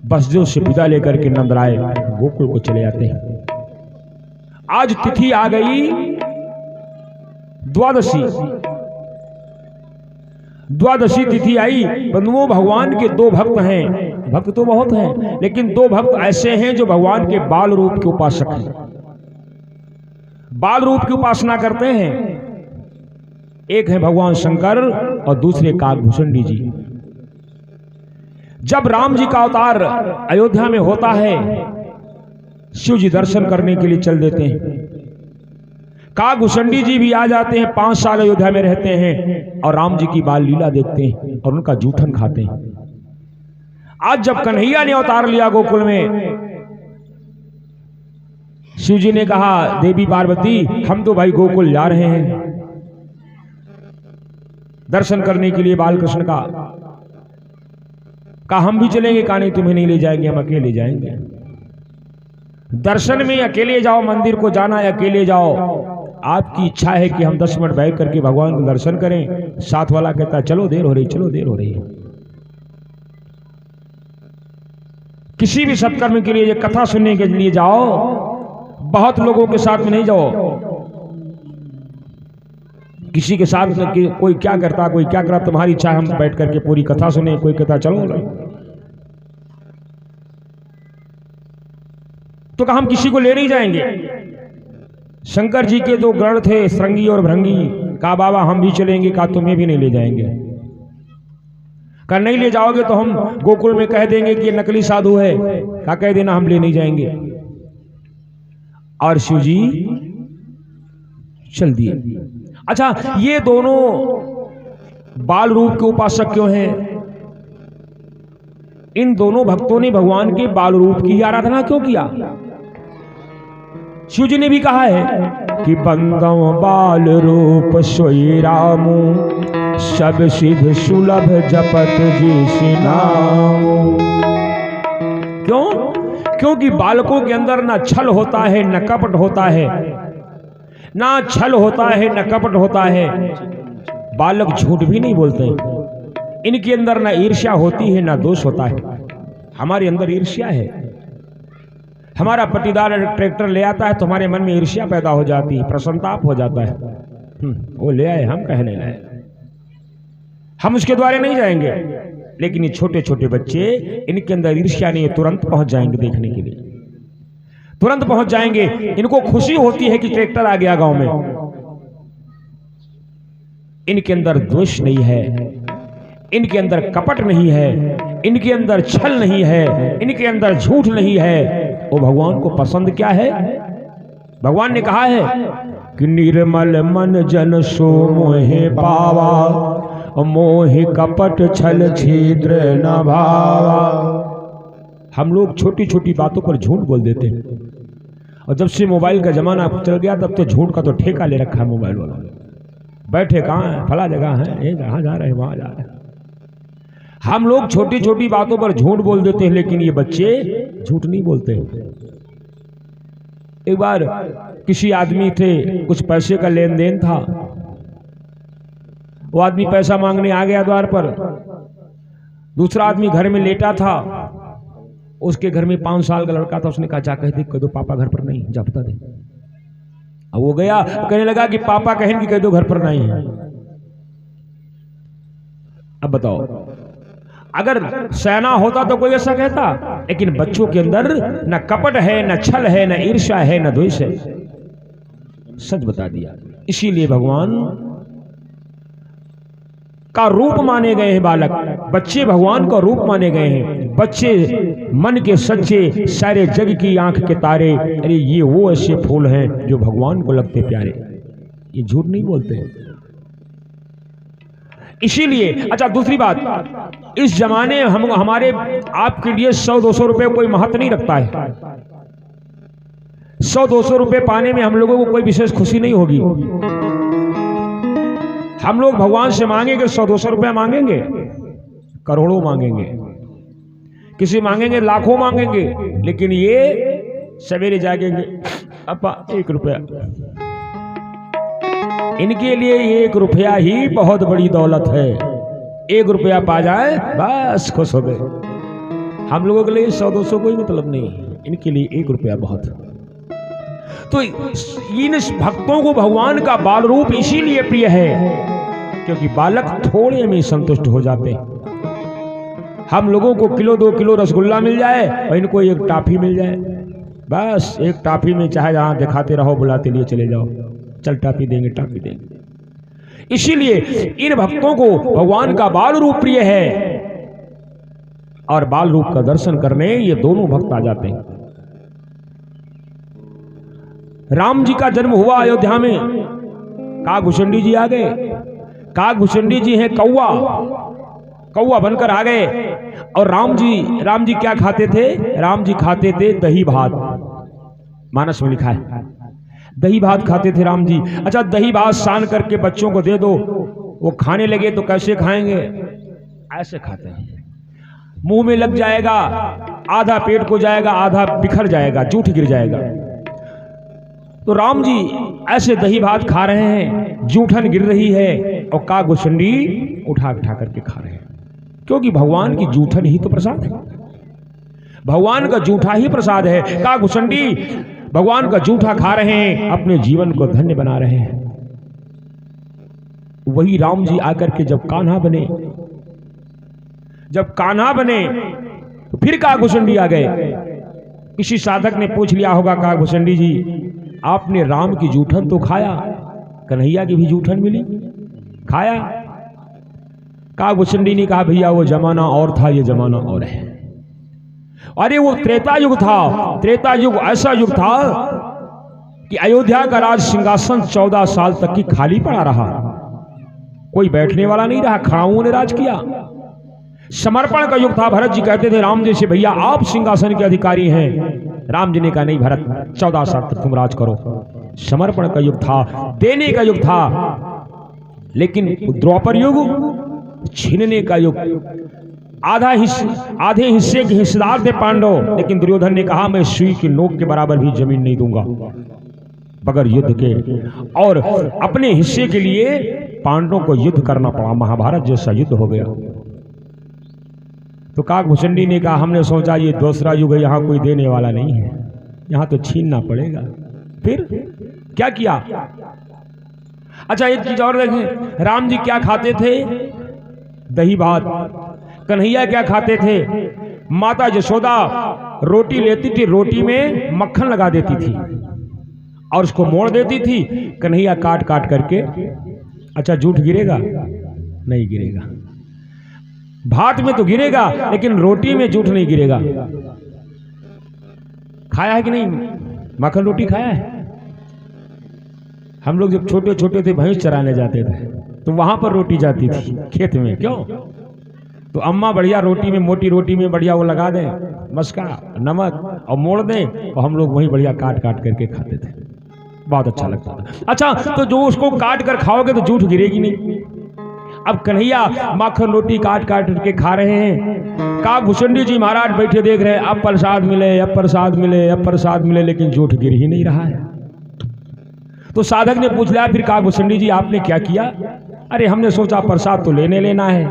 बसदेव से विदा लेकर के नंदराय गोकुल को चले जाते हैं। आज तिथि आ गई द्वादशी, द्वादशी तिथि आई, बंधुओं भगवान के दो भक्त हैं, भक्त तो बहुत हैं लेकिन दो भक्त ऐसे हैं जो भगवान के बाल रूप के उपासक हैं, बाल रूप की उपासना करते हैं। एक है भगवान शंकर और दूसरे काकभूषणी जी। जब राम जी का अवतार अयोध्या में होता है, शिव जी दर्शन करने के लिए चल देते हैं। काकभूषणी जी भी आ जाते हैं, 5 साल अयोध्या में रहते हैं और राम जी की बाल लीला देखते हैं और उनका जूठन खाते हैं। आज जब कन्हैया ने अवतार लिया गोकुल में, शिव जी ने कहा देवी पार्वती हम तो भाई गोकुल जा रहे हैं दर्शन करने के लिए बाल कृष्ण का। कहा हम भी चलेंगे, कहा नहीं तुम्हें नहीं ले जाएंगे, हम अकेले जाएंगे। दर्शन में अकेले जाओ, मंदिर को जाना है अकेले जाओ। आपकी इच्छा है कि हम 10 मिनट बैठ करके भगवान को दर्शन करें, साथ वाला कहता चलो देर हो रही, चलो देर हो रही है। किसी भी सत्कर्म के लिए, कथा सुनने के लिए जाओ, बहुत लोगों के साथ में नहीं जाओ। किसी के साथ कोई क्या करता, कोई क्या करता, तुम्हारी इच्छा हम बैठ करके पूरी कथा सुने, कोई कहता चलो। तो कहा हम किसी को ले नहीं जाएंगे। शंकर जी के 2 गण थे, श्रृंगी और भृंगी। कहा बाबा हम भी चलेंगे, कहा तुम्हें भी नहीं ले जाएंगे। कहा नहीं ले जाओगे तो हम गोकुल में कह देंगे कि ये नकली साधु है। कहा कह देना हम ले नहीं जाएंगे। और शिव जी चल दिए। अच्छा, ये दोनों बाल रूप के उपासक क्यों हैं? इन दोनों भक्तों ने भगवान के बाल रूप की आराधना क्यों किया? शिव जी ने भी कहा है कि बंदम बाल रूप सोई रामू, सब सिद्ध सुलभ जपत जी नाम। क्यों? क्योंकि बालकों के अंदर ना छल होता है न कपट होता है, ना छल होता है न कपट होता है। बालक झूठ भी नहीं बोलते। इनके अंदर ना ईर्ष्या होती है ना दोष होता है। हमारे अंदर ईर्ष्या है। हमारा पटीदार ट्रैक्टर ले आता है तो हमारे मन में ईर्ष्या पैदा हो जाती है, प्रसन्नताप हो जाता है। वो ले आए, हम कहने लाए, हम उसके द्वारे नहीं जाएंगे। लेकिन ये छोटे छोटे बच्चे, इनके अंदर ईर्ष्या नहीं है, तुरंत पहुंच जाएंगे देखने के लिए, तुरंत पहुंच जाएंगे। इनको खुशी होती है कि ट्रैक्टर आ गया गांव में। इनके अंदर द्वेष नहीं है, इनके अंदर कपट नहीं है, इनके अंदर छल नहीं है, इनके अंदर झूठ नहीं है। वो भगवान को पसंद क्या है? भगवान ने कहा है कि निर्मल मन जन सो मोहे पावा, मोहि कपट छल छिद्र न भावा। हम लोग छोटी छोटी बातों पर झूठ बोल देते हैं, और जब से मोबाइल का जमाना चल गया तब तो झूठ का तो ठेका ले रखा है मोबाइल वालों ने। बैठे कहाँ है, फला जगह है, ये कहाँ जा रहे हैं, वहां जा रहे हैं। हम लोग छोटी छोटी बातों पर झूठ बोल देते हैं, लेकिन ये बच्चे झूठ नहीं बोलते। एक बार किसी आदमी थे, कुछ पैसे का लेन देन था। वो आदमी पैसा मांगने आ गया द्वार पर। दूसरा आदमी घर में लेटा था, उसके घर में 5 साल का लड़का था। उसने कहा जा कह दे, कह दो पापा घर पर नहीं, जा बता दे। अब वो गया, कहने लगा कि पापा कहेंगे कह दो घर पर नहीं है। अब बताओ, अगर सैना होता तो कोई ऐसा कहता, लेकिन बच्चों के अंदर न कपट है, न छल है, न ईर्ष्या है, न द्वेष है। सच बता दिया। इसीलिए भगवान का रूप माने गए हैं बालक, बच्चे भगवान का रूप माने गए हैं। बच्चे मन के सच्चे, सारे जग की आंख के तारे। अरे ये वो ऐसे फूल हैं जो भगवान को लगते प्यारे, ये झूठ नहीं बोलते। इसीलिए अच्छा, दूसरी बात, इस जमाने हम हमारे आपके लिए 100-200 रुपए कोई महत्व नहीं रखता है। 100-200 रुपए पाने में हम लोगों को कोई विशेष खुशी नहीं होगी। हम लोग भगवान से मांगेंगे 100-200 रुपया मांगेंगे, करोड़ों मांगेंगे, किसी मांगेंगे लाखों मांगेंगे, लेकिन ये सवेरे जागेंगे अपा 1 रुपया। इनके लिए 1 रुपया ही बहुत बड़ी दौलत है। 1 रुपया पा जाए बस खुश हो गए। हम लोगों के लिए 100-200 कोई मतलब नहीं, इनके लिए 1 रुपया बहुत। तो इन भक्तों को भगवान का बाल रूप इसीलिए प्रिय है क्योंकि बालक थोड़े में संतुष्ट हो जाते हैं। हम लोगों को किलो 2 किलो रसगुल्ला मिल जाए और इनको एक टाफी मिल जाए, बस एक टाफी में चाहे जहां दिखाते रहो, बुलाते लिए चले जाओ, चल टाफी देंगे टाफी देंगे। इसीलिए इन भक्तों को भगवान का बाल रूप प्रिय है और बाल रूप का दर्शन करने ये दोनों भक्त आ जाते हैं। राम जी का जन्म हुआ अयोध्या में, काकभूषणी जी आ गए। काकभूषणी जी हैं कौवा, कौवा बनकर आ गए। और राम जी क्या खाते थे? राम जी खाते थे दही भात, मानस में लिखा है दही भात खाते थे राम जी। अच्छा, दही भात सान करके बच्चों को दे दो, वो खाने लगे तो कैसे खाएंगे? ऐसे खाते हैं, मुंह में लग जाएगा, आधा पेट को जाएगा, आधा बिखर जाएगा, जूठ गिर जाएगा। तो राम जी ऐसे दही भात खा रहे हैं, जूठन गिर रही है और काकभूषणी उठा करके खा रहे हैं, क्योंकि भगवान की जूठन ही तो प्रसाद है, भगवान का जूठा ही प्रसाद है। काकभूषणी भगवान का जूठा खा रहे हैं, अपने जीवन को धन्य बना रहे हैं। वही राम जी आकर के जब कान्हा बने, तो फिर काकभूषणी आ गए। किसी साधक ने पूछ लिया होगा, काकभूषणी जी आपने राम की जूठन तो खाया, कन्हैया की भी जूठन मिली, खाया? काकभूषणी ने कहा भैया वो जमाना और था, ये जमाना और है। अरे वो त्रेता युग था, त्रेता युग ऐसा युग था कि अयोध्या का राज सिंहासन 14 साल तक की खाली पड़ा रहा, कोई बैठने वाला नहीं रहा, खड़ाओं ने राज किया। समर्पण का युग था। भरत जी कहते थे राम जी से, भैया आप सिंहासन के अधिकारी हैं। राम जी ने कहा नहीं भरत, 14 साल तक तुम राज करो। समर्पण का युग था, देने का युग था। लेकिन द्वापर युग छीनने का युग, आधे हिस्से के हिस्सेदार थे पांडव, लेकिन दुर्योधन ने कहा मैं सुई की नोक के बराबर भी जमीन नहीं दूंगा बगैर युद्ध के, और अपने हिस्से के लिए पांडवों को युद्ध करना पड़ा। महाभारत जैसा युद्ध हो गया। तो काकभूषणी ने कहा हमने सोचा ये दूसरा युग है, यहाँ कोई देने वाला नहीं है, यहाँ तो छीनना पड़ेगा। फिर क्या किया? अच्छा एक चीज और देखें, राम जी क्या खाते थे? दही भात। कन्हैया क्या खाते थे? माता यशोदा रोटी लेती थी, रोटी में मक्खन लगा देती थी और उसको मोड़ देती थी, कन्हैया काट करके। अच्छा झूठ गिरेगा? नहीं गिरेगा। भात में तो गिरेगा, लेकिन रोटी में झूठ नहीं गिरेगा। खाया है कि नहीं? मक्खन रोटी खाया है? हम लोग जब छोटे छोटे थे भैंस चराने जाते थे तो वहां पर रोटी जाती थी खेत में। क्यों? तो अम्मा बढ़िया रोटी में, मोटी रोटी में बढ़िया वो लगा दें मस्का नमक और मोड़ दें, और हम लोग वहीं बढ़िया काट करके खाते थे, बहुत अच्छा लगता था। अच्छा तो जो उसको काट कर खाओगे तो झूठ गिरेगी नहीं। अब कन्हैया माखन रोटी काट करके खा रहे हैं, काकभूषणी जी महाराज बैठे देख रहे हैं, अब प्रसाद मिले, अब प्रसाद मिले, अब प्रसाद मिले, लेकिन झूठ गिर ही नहीं रहा है। तो साधक ने पूछ लिया फिर काकभूषणी जी आपने क्या किया? अरे हमने सोचा प्रसाद तो लेना है,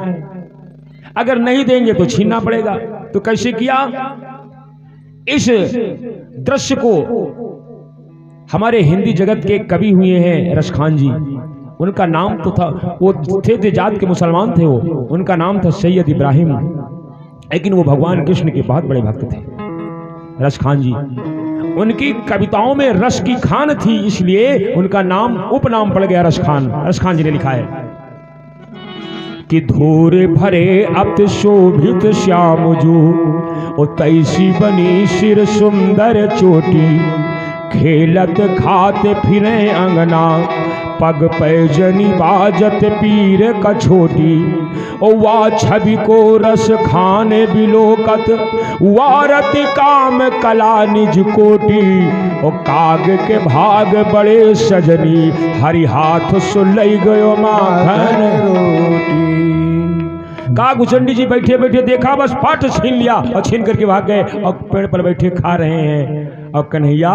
अगर नहीं देंगे तो छीनना पड़ेगा। तो कैसे किया? इस दृश्य को हमारे हिंदी जगत के कवि हुए हैं रसखान जी, उनका नाम तो था, वो थे जात के मुसलमान थे, वो उनका नाम था सैयद इब्राहिम, लेकिन वो भगवान कृष्ण के बहुत बड़े भक्त थे रसखान जी। उनकी कविताओं में रस की खान थी, इसलिए उनका नाम उपनाम पड़ गया रसखान। रसखान जी ने लिखा है कि धूर भरे अत शोभित श्याम जो, ओ तैसी बनी सिर सुंदर चोटी, खेलत खाते फिरे अंगना, पग पैजनी बाजत पीर कछोटी, ओ वा छवि को रस खाने बिलोकत, वारत काम कला निज कोटी, ओ काग के भाग बड़े सजनी, हरि हाथ सुलई गयो माखन रोटी। काकभूषणी जी बैठे बैठे देखा, बस फट छीन लिया और छीन करके भाग गए, और पेड़ पर बैठे खा रहे हैं और कन्हैया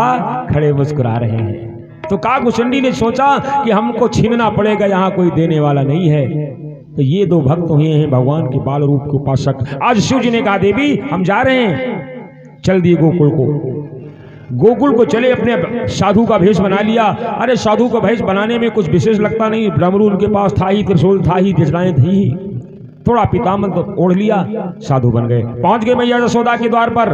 खड़े मुस्कुरा रहे हैं। तो काकभूषणी ने सोचा कि हमको छीनना पड़ेगा, यहाँ कोई देने वाला नहीं है। तो ये दो भक्त हुए हैं भगवान के बाल रूप के उपासक। आज शिव जी ने कहा देवी हम जा रहे हैं, चल दिए गोकुल को। गोकुल को चले, अपने साधु का भेष बना लिया। अरे साधु का भेष बनाने में कुछ विशेष लगता नहीं, डमरू उनके पास था ही, त्रिशूल था ही, दिशलाएं थी ही, थोड़ा पिताम्बर तो ओढ़ लिया, साधु बन गए। पहुंच गए मैया यशोदा के द्वार पर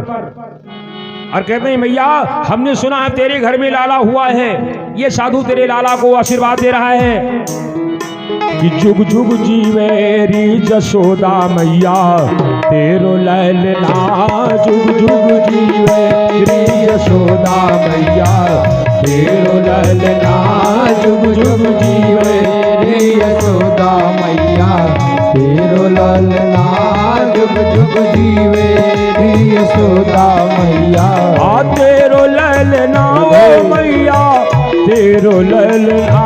और कहते हैं मैया हमने सुना है तेरे घर में लाला हुआ है, ये साधु तेरे लाला को आशीर्वाद दे रहा है कि जुग जुग जीवेरी जशोदा मैया तेरो ललना, जुग जुग जीवेरी यशोदा मैया तेरो ललना, जुग जुग जीवेरी यशोदा मैया तेरो ललना, जुग जुग जीवेरी यशोदा मैया। आ तेरो ललना ओ मैया तेरो ललना,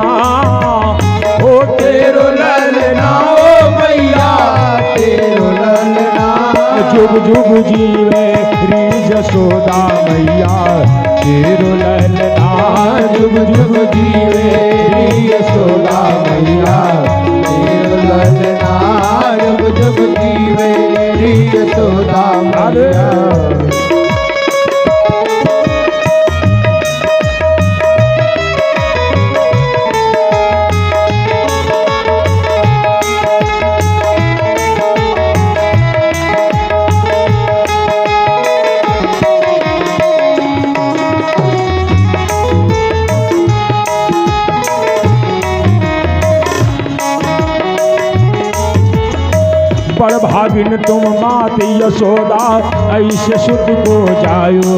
ओ तेरो ललना ओ मैया तेरो ललना, जुग जुग जीवे री यशोदा मैया तेरो ललना, जुग जुग जीवे री यशोदा मैया तेरो ललना, जुग जुग जीवे री यशोदा मैया। बड़ भागिन तुम मात यशोदा ऐसे सुत को जायो,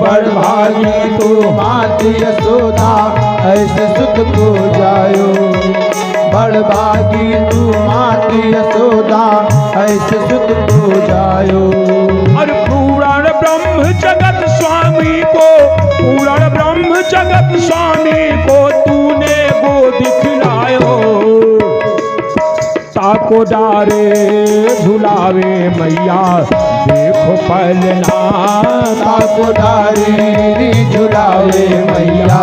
बड़ भागिन तुम मात यशोदा ऐसे सुत को जायो, बड़ भागिन तुम मात यशोदा ऐसे सुत को जायो। और पुराण ब्रह्म जगत स्वामी को, पुराण ब्रह्म जगत स्वामी को तूने वो दिखलायो, ताको डारे झुलावे मैया देखो पलना, ताको डारे झुलावे मैया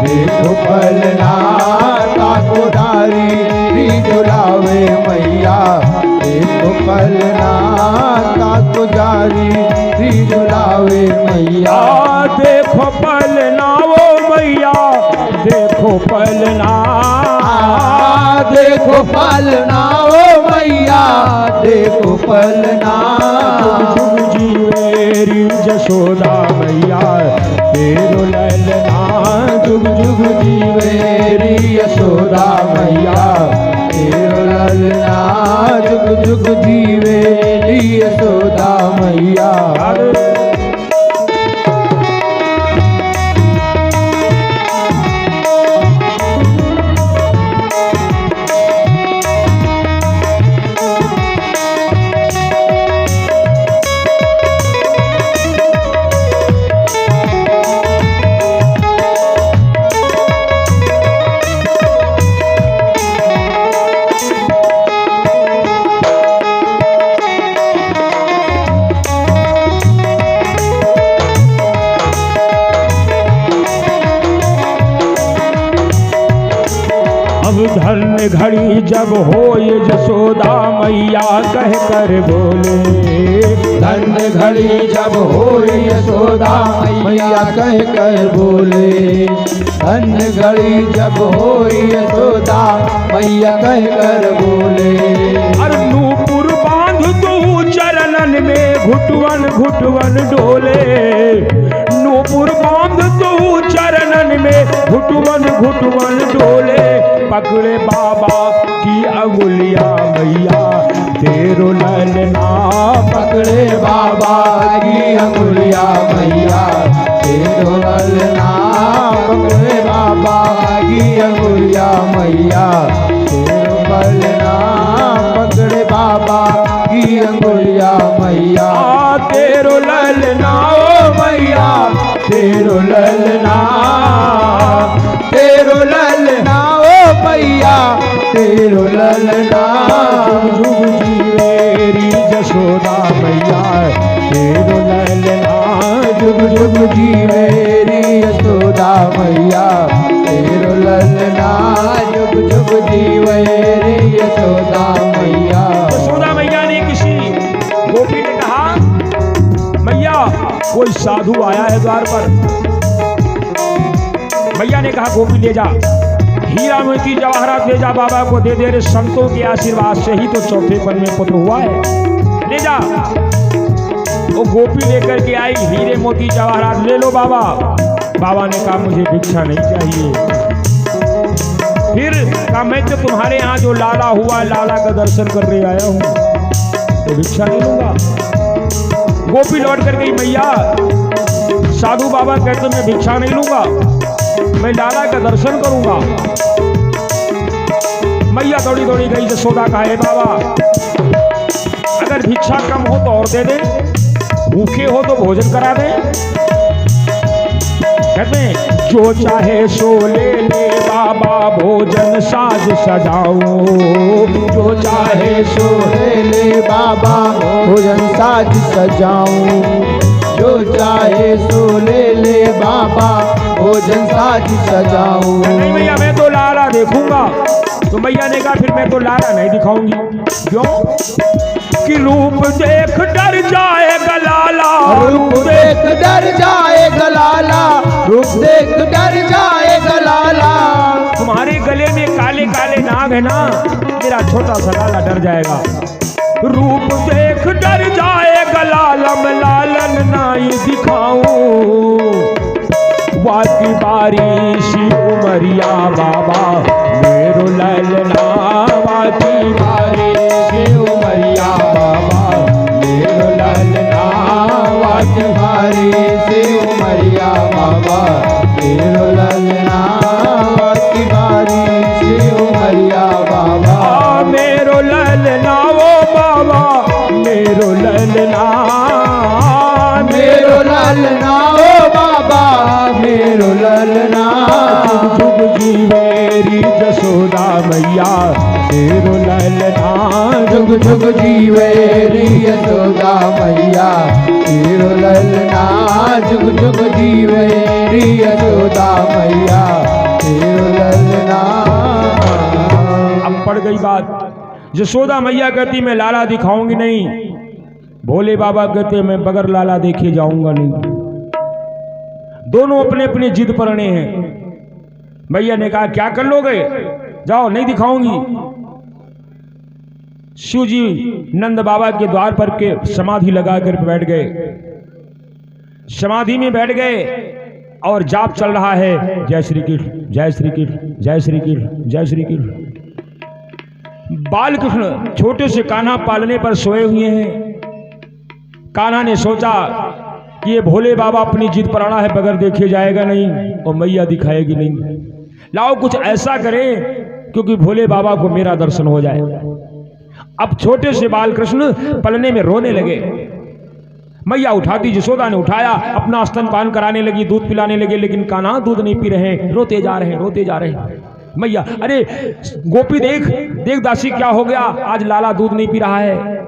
देखो पलना, ताको डारे झुलावे मैया देखो पलना, ताको डारे झुलावे मैया देखो पलना ओ मैया देखो पलना, देखो पलना ओ मैया देखो पलना, जुग जुग जीवेरी यशोदा मैया तेरो ललना, जुग जुग जीवेरी यशोदा मैया तेरो ललना, जुग जुग जीवेरी यशोदा मैया। अब धन्य घड़ी जब हो ये यशोदा मैया कह कर बोले, धन्य घड़ी जब हो यशोदा मैया कह कर बोले, धन्य घड़ी जब हो यशोदा मैया कह कर बोले। अरे नूपुर बांध तू चरणन में घुटवन घुटवन डोले, नूपुर बांध तू चरणन में घुटवन घुटवन डोले, पकड़े बाबा की अंगुलिया मैया तेरो ललना, पकड़े बाबा की अंगुलिया मैया तेरो ललना, पकड़े बाबा की अंगुलिया मैया तेरो ललना, पकड़े बाबा की अंगुलिया मैया तेरो ललना ओ मैया तेरो ललना, तेरो ललना ओ मैया तेरो ललना, जुग जुग जीवेरी यशोदा मैया तेरो ललना, जुग जुग जीवेरी यशोदा मैया तेरो ललना, जुग जुग जीवेरी यशोदा मैया। यशोदा मैया ने किसी गोपी ने कहा मैया कोई साधु आया है द्वार पर। मैया ने कहा गोपी ले जा, हीरा मोती जवाहरात ले जा, बाबा को दे दे रे, संतों के आशीर्वाद से ही तो चौथे पन में पुत्र हुआ है, ले जा। वो गोपी लेकर के आई हीरे मोती जवाहरात, ले लो बाबा। बाबा ने कहा मुझे भिक्षा नहीं चाहिए। फिर कहा मैं तो तुम्हारे यहाँ जो लाला हुआ, लाला का दर्शन करने आया हूँ, तो भिक्षा नहीं लूंगा। गोपी लौट कर गई, मैया साधु बाबा कहते मैं भिक्षा नहीं लूंगा, मैं लाला का दर्शन करूंगा। मैया दौड़ी दौड़ी गई, यशोदा कहा है बाबा अगर भिक्षा कम हो तो और दे दे, भूखे हो तो भोजन करा दे। कहते हैं जो चाहे सो ले ले बाबा, भोजन साज सजाओ। जो चाहे सो ले ले बाबा, भोजन साज सजाऊं। जो चाहे सो ले ले बाबा, भोजन साज सजाऊं। नहीं भैया मैं तो लाला देखूंगा। तो मैया ने कहा फिर मैं तो लाला नहीं दिखाऊंगी। क्यों? कि रूप देख डर जाएगा लाला, रूप देख डर जाएगा लाला, रूप देख डर जाएगा लाला। तुम्हारे गले में काले काले नाग है ना, मेरा छोटा सा लाला डर जाएगा। रूप देख डर जाएगा लाला, मैं लालन नाई दिखाऊं। वाकी बारिशी उमरिया बाबा मेरो ललना, वाकी बारिशी उमरिया बाबा मेरो ललना। वाकी बारिशी उमरिया बाबा मेरो ललना। वाकी बारिशी उमरिया बाबा मेरो ललना, ओ बाबा मेरो ललना, मेरो ललना, ओ बाबा मेरो ललना। जुग जीवेरी जसोदा मैया मेरो ललना। जुग जुग जीवेरी यशोदा मैया मेरो ललना। जुग जुग जीवेरी यशोदा मैया मेरो ललना। अब पड़ गई बात, यशोदा मैया कहती मैं लाला दिखाऊंगी नहीं, भोले बाबा कहते मैं बगैर लाला देखे जाऊंगा नहीं। दोनों अपने अपने जिद पर अड़े हैं। मैया ने कहा क्या कर लोगे, जाओ नहीं दिखाऊंगी। शिव जी नंद बाबा के द्वार पर के समाधि लगा कर बैठ गए। समाधि में बैठ गए और जाप चल रहा है, जय श्री कृष्ण जय श्री कृष्ण जय श्री कृष्ण जय श्री कृष्ण। बाल कृष्ण छोटे से कान्हा पालने पर सोए हुए हैं। कान्हा ने सोचा कि ये भोले बाबा अपनी जिद पर अड़ा है, बगैर देखे जाएगा नहीं और मैया दिखाएगी नहीं। लाओ कुछ ऐसा करें क्योंकि भोले बाबा को मेरा दर्शन हो जाए। अब छोटे से बाल कृष्ण पलने में रोने लगे। मैया उठाती, यशोदा ने उठाया, अपना स्तनपान कराने लगी, दूध पिलाने लगे, लेकिन कान्हा दूध नहीं पी रहे, रोते जा रहे हैं, रोते जा रहे हैं। मैया अरे गोपी देख देख दासी क्या हो गया, आज लाला दूध नहीं पी रहा है।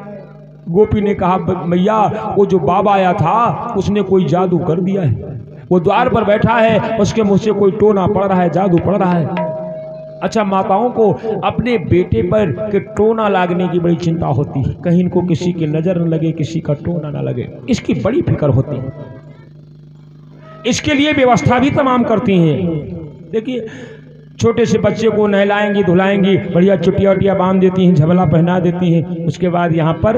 गोपी ने कहा मैया वो जो बाबा आया था उसने कोई जादू कर दिया है, वो द्वार पर बैठा है, उसके मुंह से कोई टोना पड़ रहा है, जादू पड़ रहा है। अच्छा माताओं को अपने बेटे पर के टोना लागने की बड़ी चिंता होती है, कहीं इनको किसी की नजर न लगे, किसी का टोना न लगे, इसकी बड़ी फिक्र होती है। इसके लिए व्यवस्था भी तमाम करती हैं। देखिए छोटे से बच्चे को नहलाएंगी धुलाएंगी, बढ़िया चुटिया उटिया बांध देती हैं, झबला पहना देती हैं, उसके बाद यहाँ पर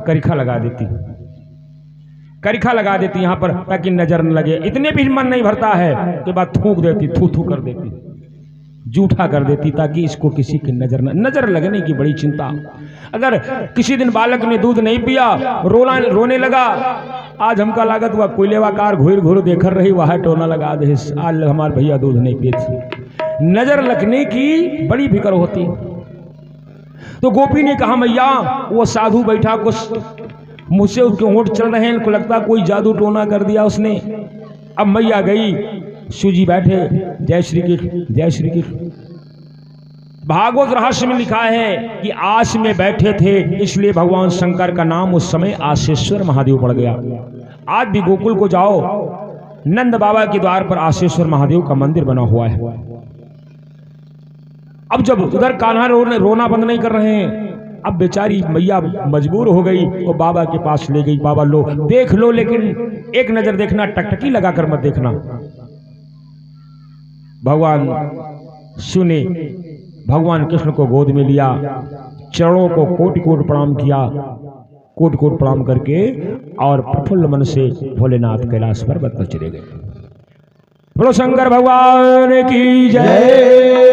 करिखा लगा देती हैं, करिखा लगा देती यहाँ पर ताकि नजर न लगे। इतने भी मन नहीं भरता है के बाद थूक देती, थू थू कर देती, जूठा कर देती ताकि इसको किसी की नजर लगने की बड़ी चिंता। अगर किसी दिन बालक ने दूध नहीं पिया, रोने लगा, आज हमका लागत हुआ कोयलेवा कार घूर घूर देकर रही, वह टोना लगा दे, आज हमारे भैया दूध नहीं पीते। नजर लगने की बड़ी फिक्र होती। तो गोपी ने कहा मैया वो साधु बैठा, कुछ मुझसे उसके होंठ चल रहे हैं, उनको लगता कोई जादू टोना कर दिया उसने। अब मैया गई, शिव जी बैठे, जय श्री कृष्ण जय श्री कृष्ण। भागवत रहस्य में लिखा है कि आस में बैठे थे, इसलिए भगवान शंकर का नाम उस समय आशेश्वर महादेव पड़ गया। आज भी गोकुल को जाओ, नंद बाबा के द्वार पर आशेश्वर महादेव का मंदिर बना हुआ है। अब जब उधर कान्हा रोना बंद नहीं कर रहे हैं, अब बेचारी मैया मजबूर हो गई, वो बाबा के पास ले गई। बाबा लो देख लो, लेकिन एक नजर देखना, टकटकी लगाकर मत देखना। भगवान सुने, भगवान कृष्ण को गोद में लिया, चरणों को कोटि कोटि प्रणाम किया, कोटि कोटि प्रणाम करके और प्रफुल्ल मन से भोलेनाथ कैलाश पर्वत पर चले गए। बोलो शंकर भगवान की जय।